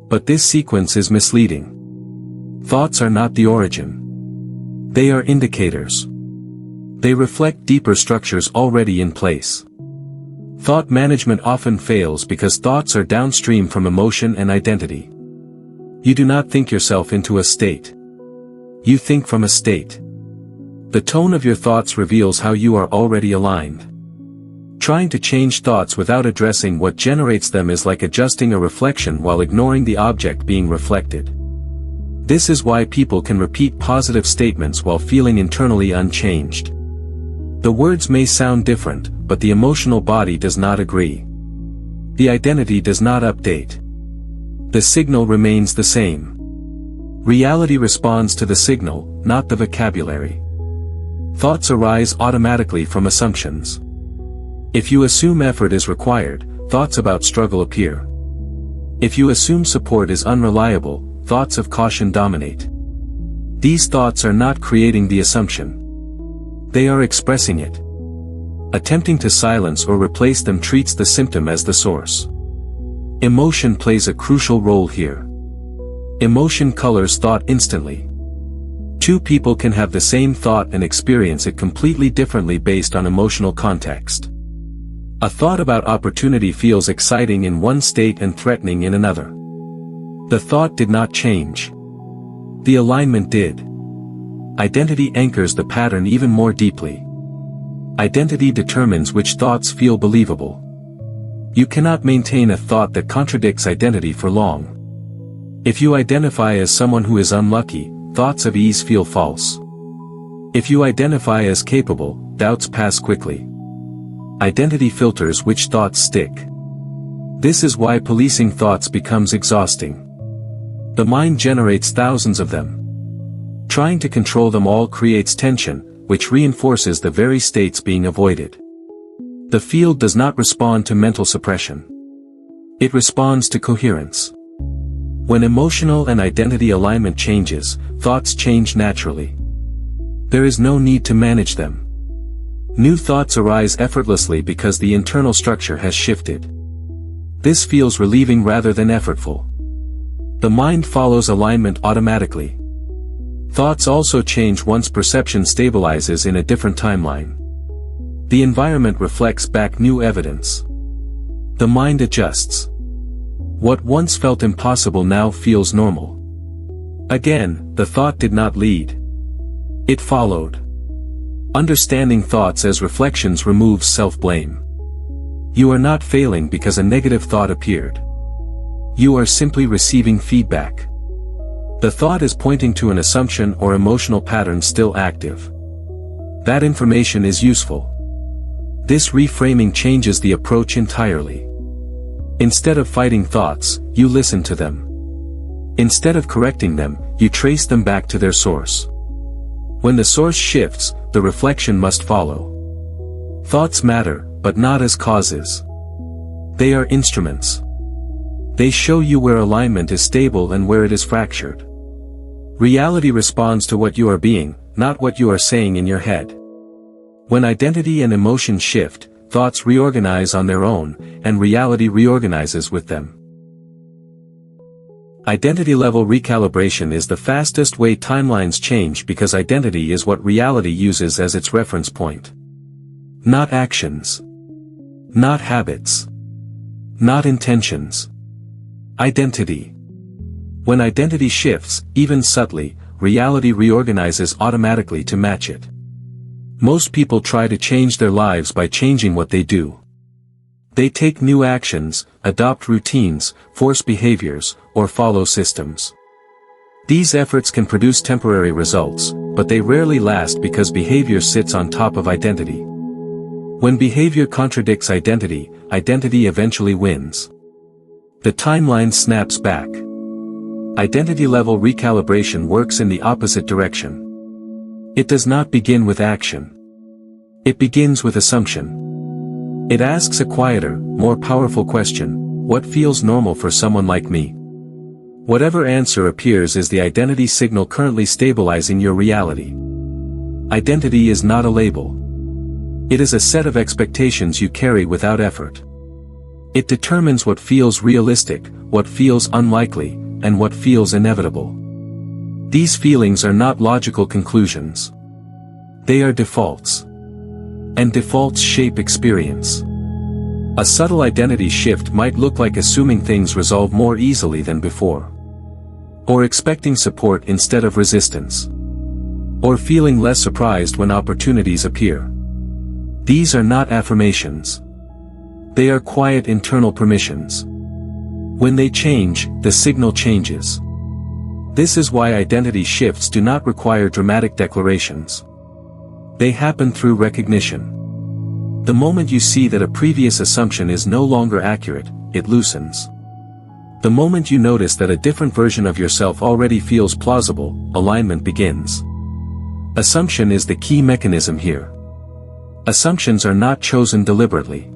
Speaker 1: But this sequence is misleading. Thoughts are not the origin. They are indicators. They reflect deeper structures already in place. Thought management often fails because thoughts are downstream from emotion and identity. You do not think yourself into a state. You think from a state. The tone of your thoughts reveals how you are already aligned. Trying to change thoughts without addressing what generates them is like adjusting a reflection while ignoring the object being reflected. This is why people can repeat positive statements while feeling internally unchanged. The words may sound different, but the emotional body does not agree. The identity does not update. The signal remains the same. Reality responds to the signal, not the vocabulary. Thoughts arise automatically from assumptions. If you assume effort is required, thoughts about struggle appear. If you assume support is unreliable, thoughts of caution dominate. These thoughts are not creating the assumption. They are expressing it. Attempting to silence or replace them treats the symptom as the source. Emotion plays a crucial role here. Emotion colors thought instantly. Two people can have the same thought and experience it completely differently based on emotional context. A thought about opportunity feels exciting in one state and threatening in another. The thought did not change. The alignment did. Identity anchors the pattern even more deeply. Identity determines which thoughts feel believable. You cannot maintain a thought that contradicts identity for long. If you identify as someone who is unlucky, thoughts of ease feel false. If you identify as capable, doubts pass quickly. Identity filters which thoughts stick. This is why policing thoughts becomes exhausting. The mind generates thousands of them. Trying to control them all creates tension, which reinforces the very states being avoided. The field does not respond to mental suppression. It responds to coherence. When emotional and identity alignment changes, thoughts change naturally. There is no need to manage them. New thoughts arise effortlessly because the internal structure has shifted. This feels relieving rather than effortful. The mind follows alignment automatically. Thoughts also change once perception stabilizes in a different timeline. The environment reflects back new evidence. The mind adjusts. What once felt impossible now feels normal. Again, the thought did not lead. It followed. Understanding thoughts as reflections removes self-blame. You are not failing because a negative thought appeared. You are simply receiving feedback. The thought is pointing to an assumption or emotional pattern still active. That information is useful. This reframing changes the approach entirely. Instead of fighting thoughts, you listen to them. Instead of correcting them, you trace them back to their source. When the source shifts, the reflection must follow. Thoughts matter, but not as causes. They are instruments. They show you where alignment is stable and where it is fractured. Reality responds to what you are being, not what you are saying in your head. When identity and emotion shift, thoughts reorganize on their own, and reality reorganizes with them. Identity-level recalibration is the fastest way timelines change because identity is what reality uses as its reference point. Not actions. Not habits. Not intentions. Identity. When identity shifts, even subtly, reality reorganizes automatically to match it. Most people try to change their lives by changing what they do. They take new actions, adopt routines, force behaviors, or follow systems. These efforts can produce temporary results, but they rarely last because behavior sits on top of identity. When behavior contradicts identity, identity eventually wins. The timeline snaps back. Identity-level recalibration works in the opposite direction. It does not begin with action. It begins with assumption. It asks a quieter, more powerful question: what feels normal for someone like me? Whatever answer appears is the identity signal currently stabilizing your reality. Identity is not a label. It is a set of expectations you carry without effort. It determines what feels realistic, what feels unlikely, and what feels inevitable. These feelings are not logical conclusions. They are defaults. And defaults shape experience. A subtle identity shift might look like assuming things resolve more easily than before. Or expecting support instead of resistance. Or feeling less surprised when opportunities appear. These are not affirmations. They are quiet internal permissions. When they change, the signal changes. This is why identity shifts do not require dramatic declarations. They happen through recognition. The moment you see that a previous assumption is no longer accurate, it loosens. The moment you notice that a different version of yourself already feels plausible, alignment begins. Assumption is the key mechanism here. Assumptions are not chosen deliberately.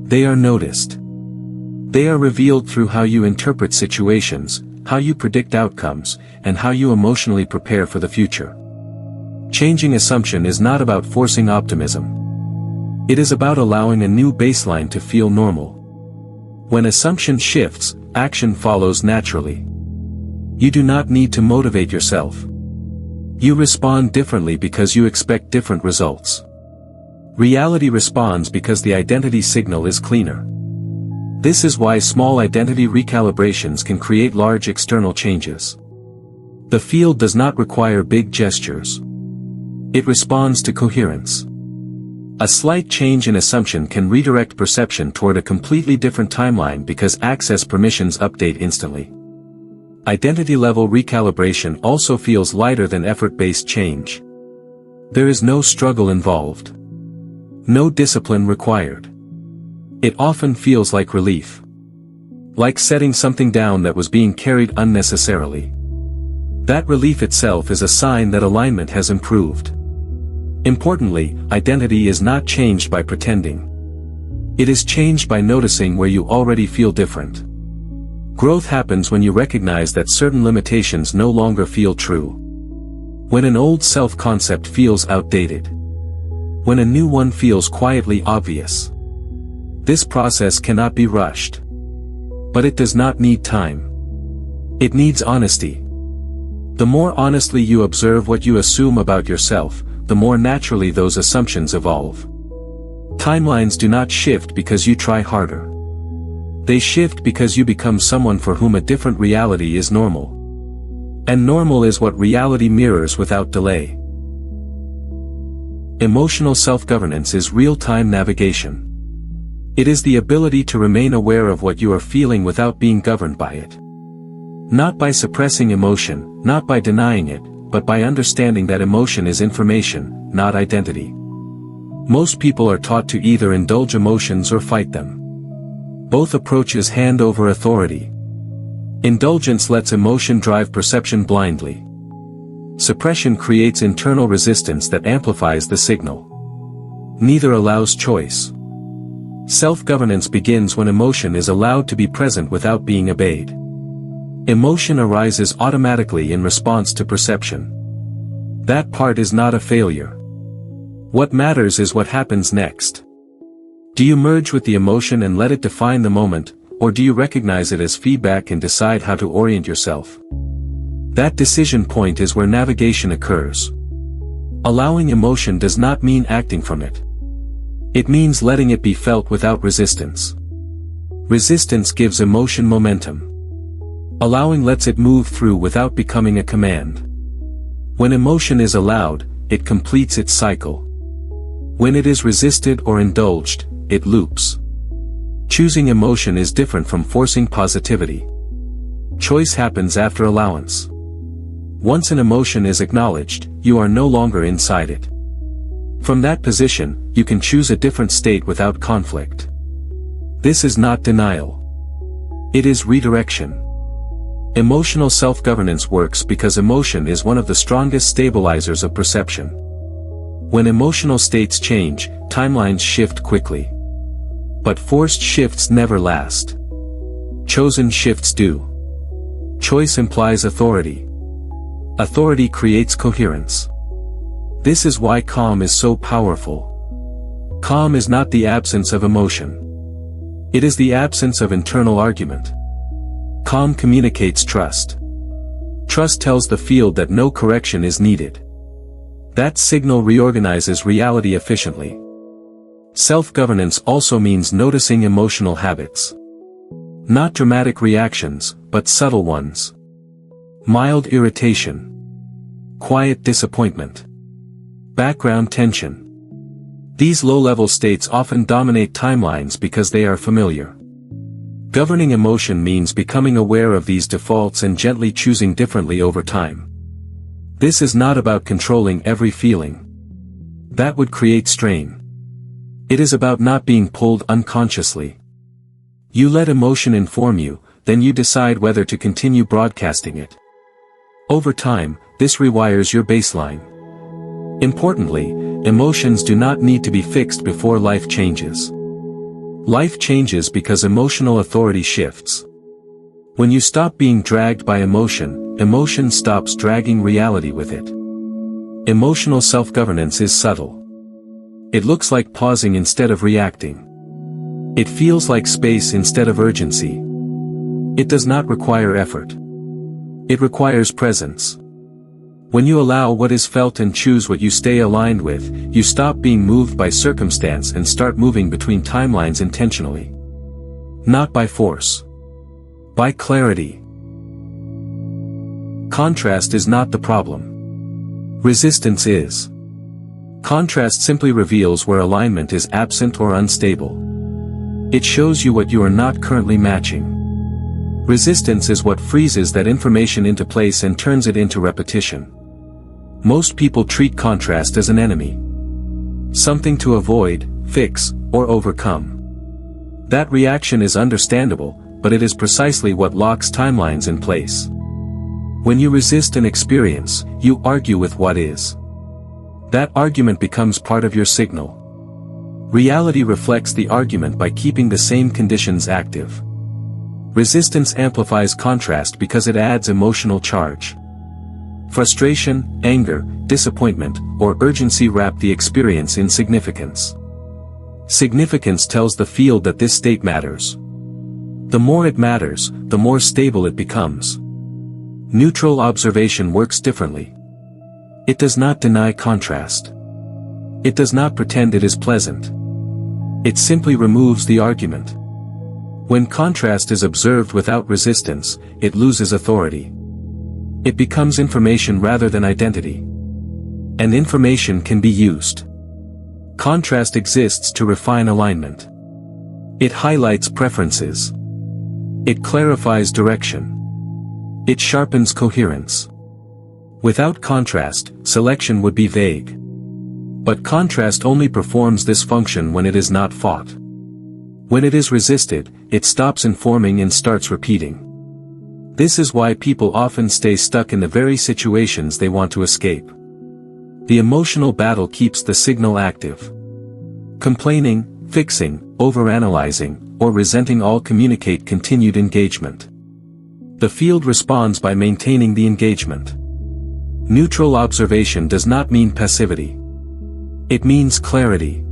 Speaker 1: They are noticed. They are revealed through how you interpret situations, how you predict outcomes, and how you emotionally prepare for the future. Changing assumption is not about forcing optimism. It is about allowing a new baseline to feel normal. When assumption shifts, action follows naturally. You do not need to motivate yourself. You respond differently because you expect different results. Reality responds because the identity signal is cleaner. This is why small identity recalibrations can create large external changes. The field does not require big gestures. It responds to coherence. A slight change in assumption can redirect perception toward a completely different timeline because access permissions update instantly. Identity-level recalibration also feels lighter than effort-based change. There is no struggle involved. No discipline required. It often feels like relief. Like setting something down that was being carried unnecessarily. That relief itself is a sign that alignment has improved. Importantly, identity is not changed by pretending. It is changed by noticing where you already feel different. Growth happens when you recognize that certain limitations no longer feel true. When an old self-concept feels outdated. When a new one feels quietly obvious. This process cannot be rushed. But it does not need time. It needs honesty. The more honestly you observe what you assume about yourself, the more naturally those assumptions evolve. Timelines do not shift because you try harder. They shift because you become someone for whom a different reality is normal. And normal is what reality mirrors without delay. Emotional self-governance is real-time navigation. It is the ability to remain aware of what you are feeling without being governed by it. Not by suppressing emotion, not by denying it, but by understanding that emotion is information, not identity. Most people are taught to either indulge emotions or fight them. Both approaches hand over authority. Indulgence lets emotion drive perception blindly. Suppression creates internal resistance that amplifies the signal. Neither allows choice. Self-governance begins when emotion is allowed to be present without being obeyed. Emotion arises automatically in response to perception. That part is not a failure. What matters is what happens next. Do you merge with the emotion and let it define the moment, or do you recognize it as feedback and decide how to orient yourself? That decision point is where navigation occurs. Allowing emotion does not mean acting from it. It means letting it be felt without resistance. Resistance gives emotion momentum. Allowing lets it move through without becoming a command. When emotion is allowed, it completes its cycle. When it is resisted or indulged, it loops. Choosing emotion is different from forcing positivity. Choice happens after allowance. Once an emotion is acknowledged, you are no longer inside it. From that position, you can choose a different state without conflict. This is not denial. It is redirection. Emotional self-governance works because emotion is one of the strongest stabilizers of perception. When emotional states change, timelines shift quickly. But forced shifts never last. Chosen shifts do. Choice implies authority. Authority creates coherence. This is why calm is so powerful. Calm is not the absence of emotion. It is the absence of internal argument. Calm communicates trust. Trust tells the field that no correction is needed. That signal reorganizes reality efficiently. Self-governance also means noticing emotional habits. Not dramatic reactions, but subtle ones. Mild irritation. Quiet disappointment. Background tension. These low-level states often dominate timelines because they are familiar. Governing emotion means becoming aware of these defaults and gently choosing differently over time. This is not about controlling every feeling. That would create strain. It is about not being pulled unconsciously. You let emotion inform you, then you decide whether to continue broadcasting it. Over time, this rewires your baseline. Importantly, emotions do not need to be fixed before life changes. Life changes because emotional authority shifts. When you stop being dragged by emotion, emotion stops dragging reality with it. Emotional self-governance is subtle. It looks like pausing instead of reacting. It feels like space instead of urgency. It does not require effort. It requires presence. When you allow what is felt and choose what you stay aligned with, you stop being moved by circumstance and start moving between timelines intentionally. Not by force. By clarity. Contrast is not the problem. Resistance is. Contrast simply reveals where alignment is absent or unstable. It shows you what you are not currently matching. Resistance is what freezes that information into place and turns it into repetition. Most people treat contrast as an enemy. Something to avoid, fix, or overcome. That reaction is understandable, but it is precisely what locks timelines in place. When you resist an experience, you argue with what is. That argument becomes part of your signal. Reality reflects the argument by keeping the same conditions active. Resistance amplifies contrast because it adds emotional charge. Frustration, anger, disappointment, or urgency wrap the experience in significance. Significance tells the field that this state matters. The more it matters, the more stable it becomes. Neutral observation works differently. It does not deny contrast. It does not pretend it is pleasant. It simply removes the argument. When contrast is observed without resistance, it loses authority. It becomes information rather than identity. And information can be used. Contrast exists to refine alignment. It highlights preferences. It clarifies direction. It sharpens coherence. Without contrast, selection would be vague. But contrast only performs this function when it is not fought. When it is resisted, it stops informing and starts repeating. This is why people often stay stuck in the very situations they want to escape. The emotional battle keeps the signal active. Complaining, Fixing, overanalyzing, or resenting all communicate continued engagement. The field responds by maintaining the engagement. Neutral observation does not mean passivity. It means clarity.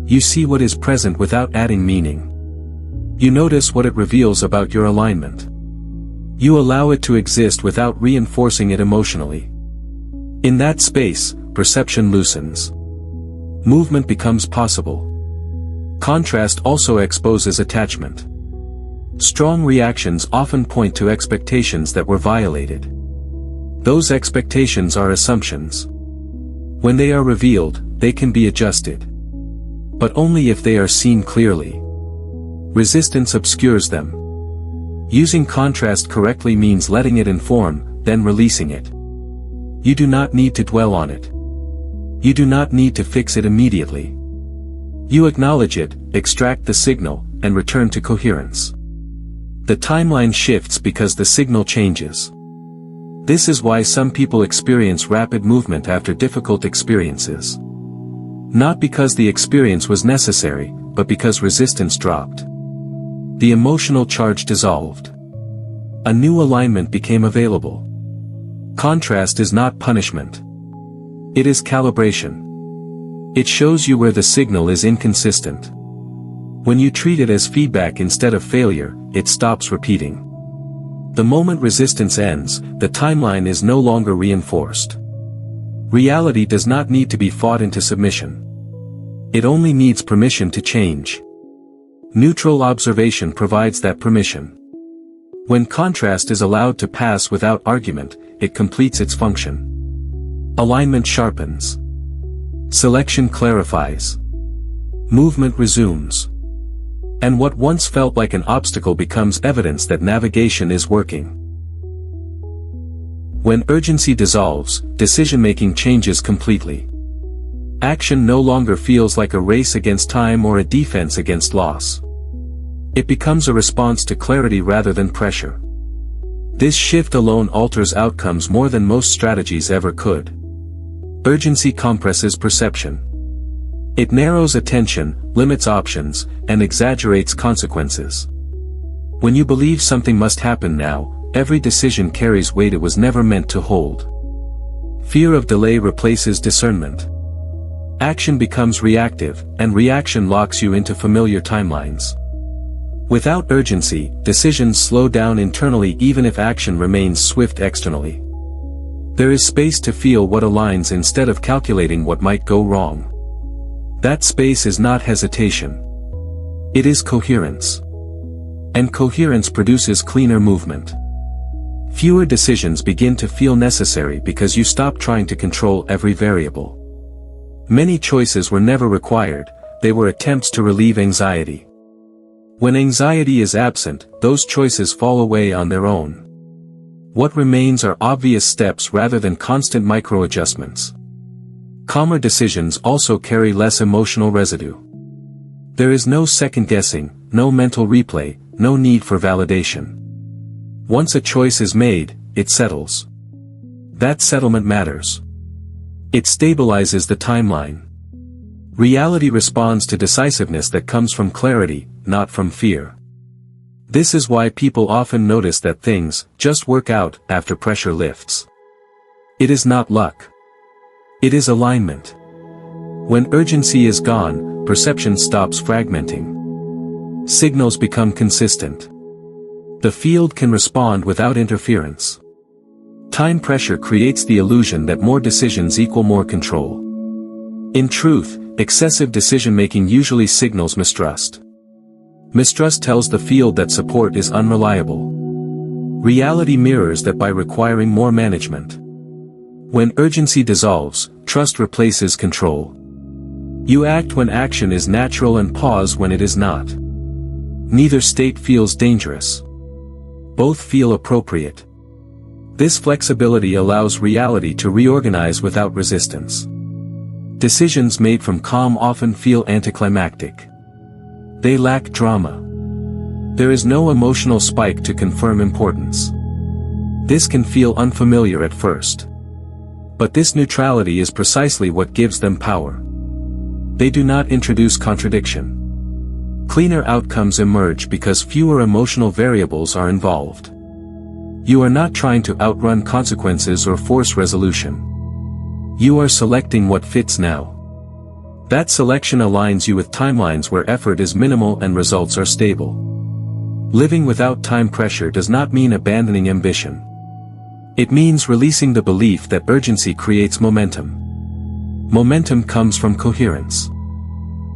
Speaker 1: You see what is present without adding meaning. You notice what it reveals about your alignment. You allow it to exist without reinforcing it emotionally. In that space, perception loosens. Movement becomes possible. Contrast also exposes attachment. Strong reactions often point to expectations that were violated. Those expectations are assumptions. When they are revealed, they can be adjusted. But only if they are seen clearly. Resistance obscures them. Using contrast correctly means letting it inform, then releasing it. You do not need to dwell on it. You do not need to fix it immediately. You acknowledge it, extract the signal, and return to coherence. The timeline shifts because the signal changes. This is why some people experience rapid movement after difficult experiences. Not because the experience was necessary, but because resistance dropped. The emotional charge dissolved. A new alignment became available. Contrast is not punishment. It is calibration. It shows you where the signal is inconsistent. When you treat it as feedback instead of failure, it stops repeating. The moment resistance ends, the timeline is no longer reinforced. Reality does not need to be fought into submission. It only needs permission to change. Neutral observation provides that permission. When contrast is allowed to pass without argument, it completes its function. Alignment sharpens. Selection clarifies. Movement resumes. And what once felt like an obstacle becomes evidence that navigation is working. When urgency dissolves, decision-making changes completely. Action no longer feels like a race against time or a defense against loss. It becomes a response to clarity rather than pressure. This shift alone alters outcomes more than most strategies ever could. Urgency compresses perception. It narrows attention, limits options, and exaggerates consequences. When you believe something must happen now, every decision carries weight it was never meant to hold. Fear of delay replaces discernment. Action becomes reactive, and reaction locks you into familiar timelines. Without urgency, decisions slow down internally even if action remains swift externally. There is space to feel what aligns instead of calculating what might go wrong. That space is not hesitation. It is coherence. And coherence produces cleaner movement. Fewer decisions begin to feel necessary because you stop trying to control every variable. Many choices were never required, they were attempts to relieve anxiety. When anxiety is absent, those choices fall away on their own. What remains are obvious steps rather than constant micro-adjustments. Calmer decisions also carry less emotional residue. There is no second-guessing, no mental replay, no need for validation. Once a choice is made, it settles. That settlement matters. It stabilizes the timeline. Reality responds to decisiveness that comes from clarity, not from fear. This is why people often notice that things just work out after pressure lifts. It is not luck. It is alignment. When urgency is gone, perception stops fragmenting. Signals become consistent. The field can respond without interference. Time pressure creates the illusion that more decisions equal more control. In truth, excessive decision-making usually signals mistrust. Mistrust tells the field that support is unreliable. Reality mirrors that by requiring more management. When urgency dissolves, trust replaces control. You act when action is natural and pause when it is not. Neither state feels dangerous. Both feel appropriate. This flexibility allows reality to reorganize without resistance. Decisions made from calm often feel anticlimactic. They lack drama. There is no emotional spike to confirm importance. This can feel unfamiliar at first. But this neutrality is precisely what gives them power. They do not introduce contradiction. Cleaner outcomes emerge because fewer emotional variables are involved. You are not trying to outrun consequences or force resolution. You are selecting what fits now. That selection aligns you with timelines where effort is minimal and results are stable. Living without time pressure does not mean abandoning ambition. It means releasing the belief that urgency creates momentum. Momentum comes from coherence.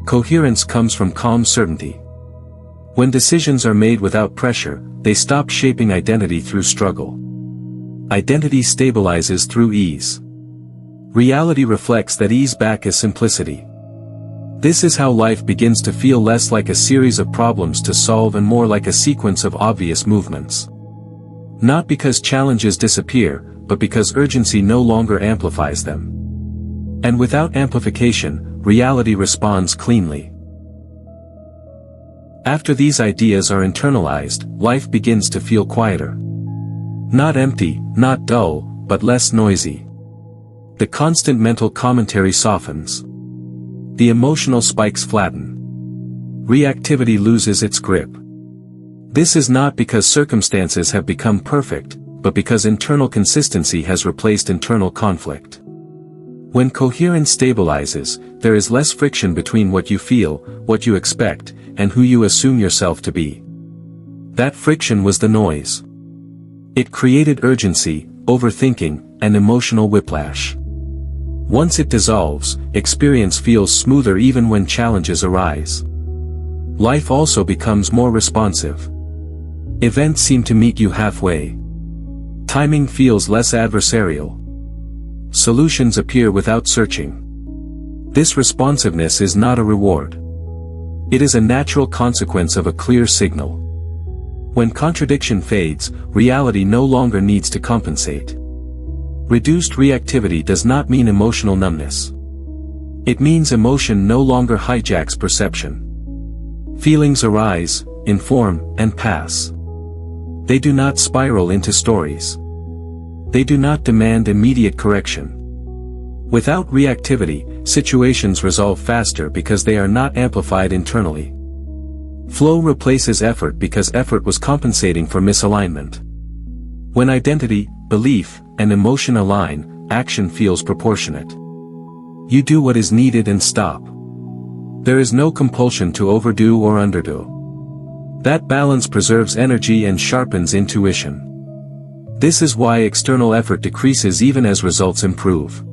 Speaker 1: Coherence comes from calm certainty. When decisions are made without pressure, they stop shaping identity through struggle. Identity stabilizes through ease. Reality reflects that ease back as simplicity. This is how life begins to feel less like a series of problems to solve and more like a sequence of obvious movements. Not because challenges disappear, but because urgency no longer amplifies them. And without amplification, reality responds cleanly. After these ideas are internalized, life begins to feel quieter. Not empty, not dull, but less noisy. The constant mental commentary softens. The emotional spikes flatten. Reactivity loses its grip. This is not because circumstances have become perfect, but because internal consistency has replaced internal conflict. When coherence stabilizes, there is less friction between what you feel, what you expect, and who you assume yourself to be. That friction was the noise. It created urgency, overthinking, and emotional whiplash. Once it dissolves, experience feels smoother even when challenges arise. Life also becomes more responsive. Events seem to meet you halfway. Timing feels less adversarial. Solutions appear without searching. This responsiveness is not a reward. It is a natural consequence of a clear signal. When contradiction fades, reality no longer needs to compensate. Reduced reactivity does not mean emotional numbness. It means emotion no longer hijacks perception. Feelings arise, inform, and pass. They do not spiral into stories. They do not demand immediate correction. Without reactivity, situations resolve faster because they are not amplified internally. Flow replaces effort because effort was compensating for misalignment. When identity, belief, and emotion align, action feels proportionate. You do what is needed and stop. There is no compulsion to overdo or underdo. That balance preserves energy and sharpens intuition. This is why external effort decreases even as results improve.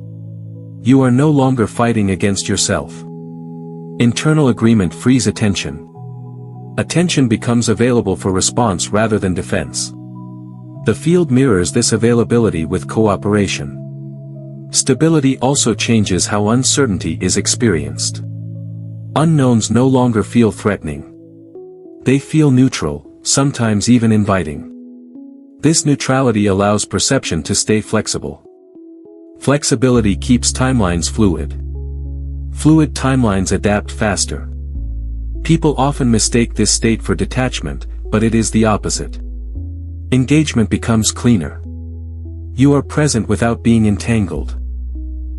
Speaker 1: You are no longer fighting against yourself. Internal agreement frees attention. Attention becomes available for response rather than defense. The field mirrors this availability with cooperation. Stability also changes how uncertainty is experienced. Unknowns no longer feel threatening. They feel neutral, sometimes even inviting. This neutrality allows perception to stay flexible. Flexibility keeps timelines fluid. Fluid timelines adapt faster. People often mistake this state for detachment, but it is the opposite. Engagement becomes cleaner. You are present without being entangled.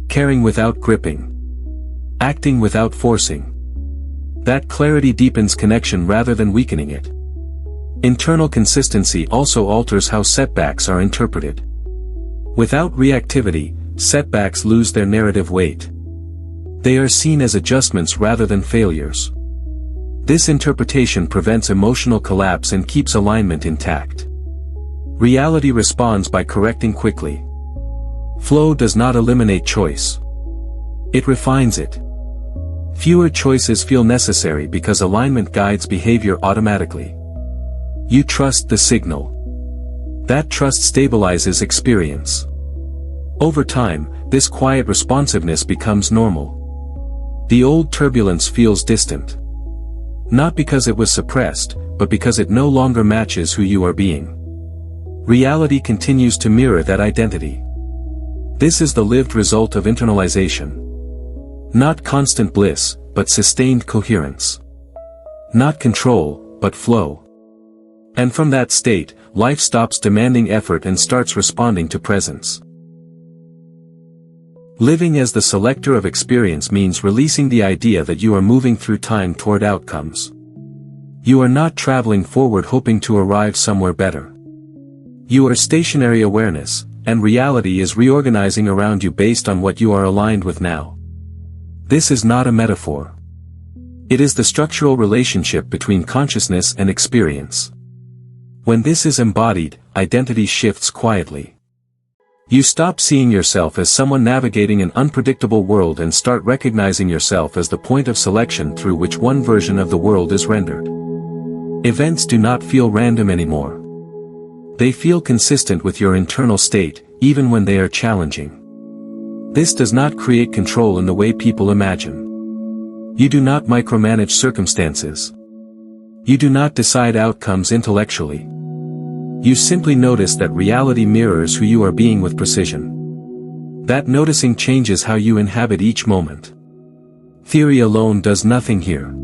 Speaker 1: Caring without gripping. Acting without forcing. That clarity deepens connection rather than weakening it. Internal consistency also alters how setbacks are interpreted. Without reactivity, setbacks lose their narrative weight. They are seen as adjustments rather than failures. This interpretation prevents emotional collapse and keeps alignment intact. Reality responds by correcting quickly. Flow does not eliminate choice. It refines it. Fewer choices feel necessary because alignment guides behavior automatically. You trust the signal. That trust stabilizes experience. Over time, this quiet responsiveness becomes normal. The old turbulence feels distant. Not because it was suppressed, but because it no longer matches who you are being. Reality continues to mirror that identity. This is the lived result of internalization. Not constant bliss, but sustained coherence. Not control, but flow. And from that state, life stops demanding effort and starts responding to presence. Living as the selector of experience means releasing the idea that you are moving through time toward outcomes. You are not traveling forward hoping to arrive somewhere better. You are stationary awareness, and reality is reorganizing around you based on what you are aligned with now. This is not a metaphor. It is the structural relationship between consciousness and experience. When this is embodied, identity shifts quietly. You stop seeing yourself as someone navigating an unpredictable world and start recognizing yourself as the point of selection through which one version of the world is rendered. Events do not feel random anymore. They feel consistent with your internal state, even when they are challenging. This does not create control in the way people imagine. You do not micromanage circumstances. You do not decide outcomes intellectually. You simply notice that reality mirrors who you are being with precision. That noticing changes how you inhabit each moment. Theory alone does nothing here.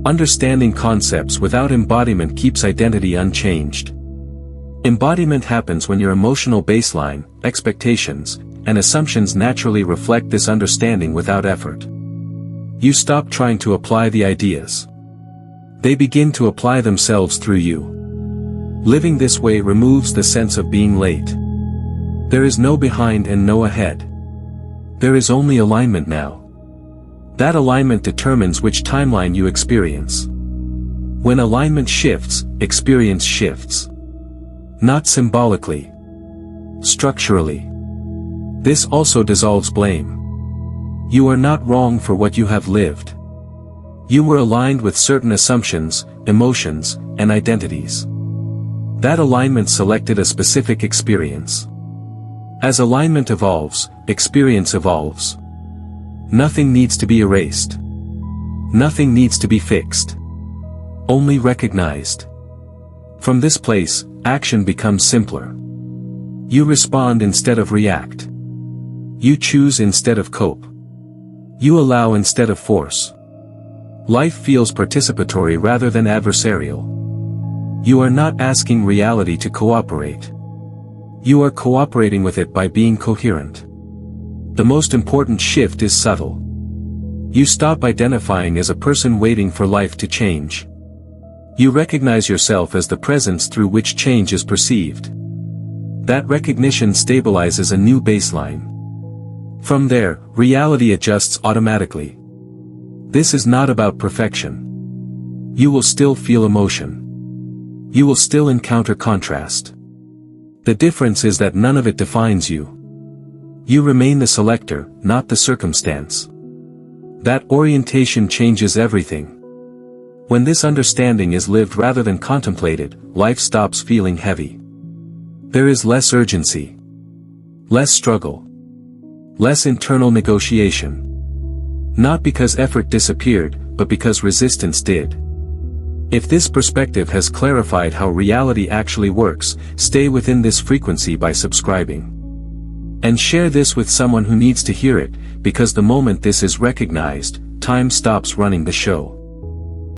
Speaker 1: Understanding concepts without embodiment keeps identity unchanged. Embodiment happens when your emotional baseline, expectations, and assumptions naturally reflect this understanding without effort. You stop trying to apply the ideas. They begin to apply themselves through you. Living this way removes the sense of being late. There is no behind and no ahead. There is only alignment now. That alignment determines which timeline you experience. When alignment shifts, experience shifts. Not symbolically. Structurally. This also dissolves blame. You are not wrong for what you have lived. You were aligned with certain assumptions, emotions, and identities. That alignment selected a specific experience. As alignment evolves, experience evolves. Nothing needs to be erased. Nothing needs to be fixed. Only recognized. From this place, action becomes simpler. You respond instead of react. You choose instead of cope. You allow instead of force. Life feels participatory rather than adversarial. You are not asking reality to cooperate. You are cooperating with it by being coherent. The most important shift is subtle. You stop identifying as a person waiting for life to change. You recognize yourself as the presence through which change is perceived. That recognition stabilizes a new baseline. From there, reality adjusts automatically. This is not about perfection. You will still feel emotion. You will still encounter contrast. The difference is that none of it defines you. You remain the selector, not the circumstance. That orientation changes everything. When this understanding is lived rather than contemplated, life stops feeling heavy. There is less urgency. Less struggle. Less internal negotiation. Not because effort disappeared, but because resistance did. If this perspective has clarified how reality actually works, stay within this frequency by subscribing. And share this with someone who needs to hear it, because the moment this is recognized, time stops running the show.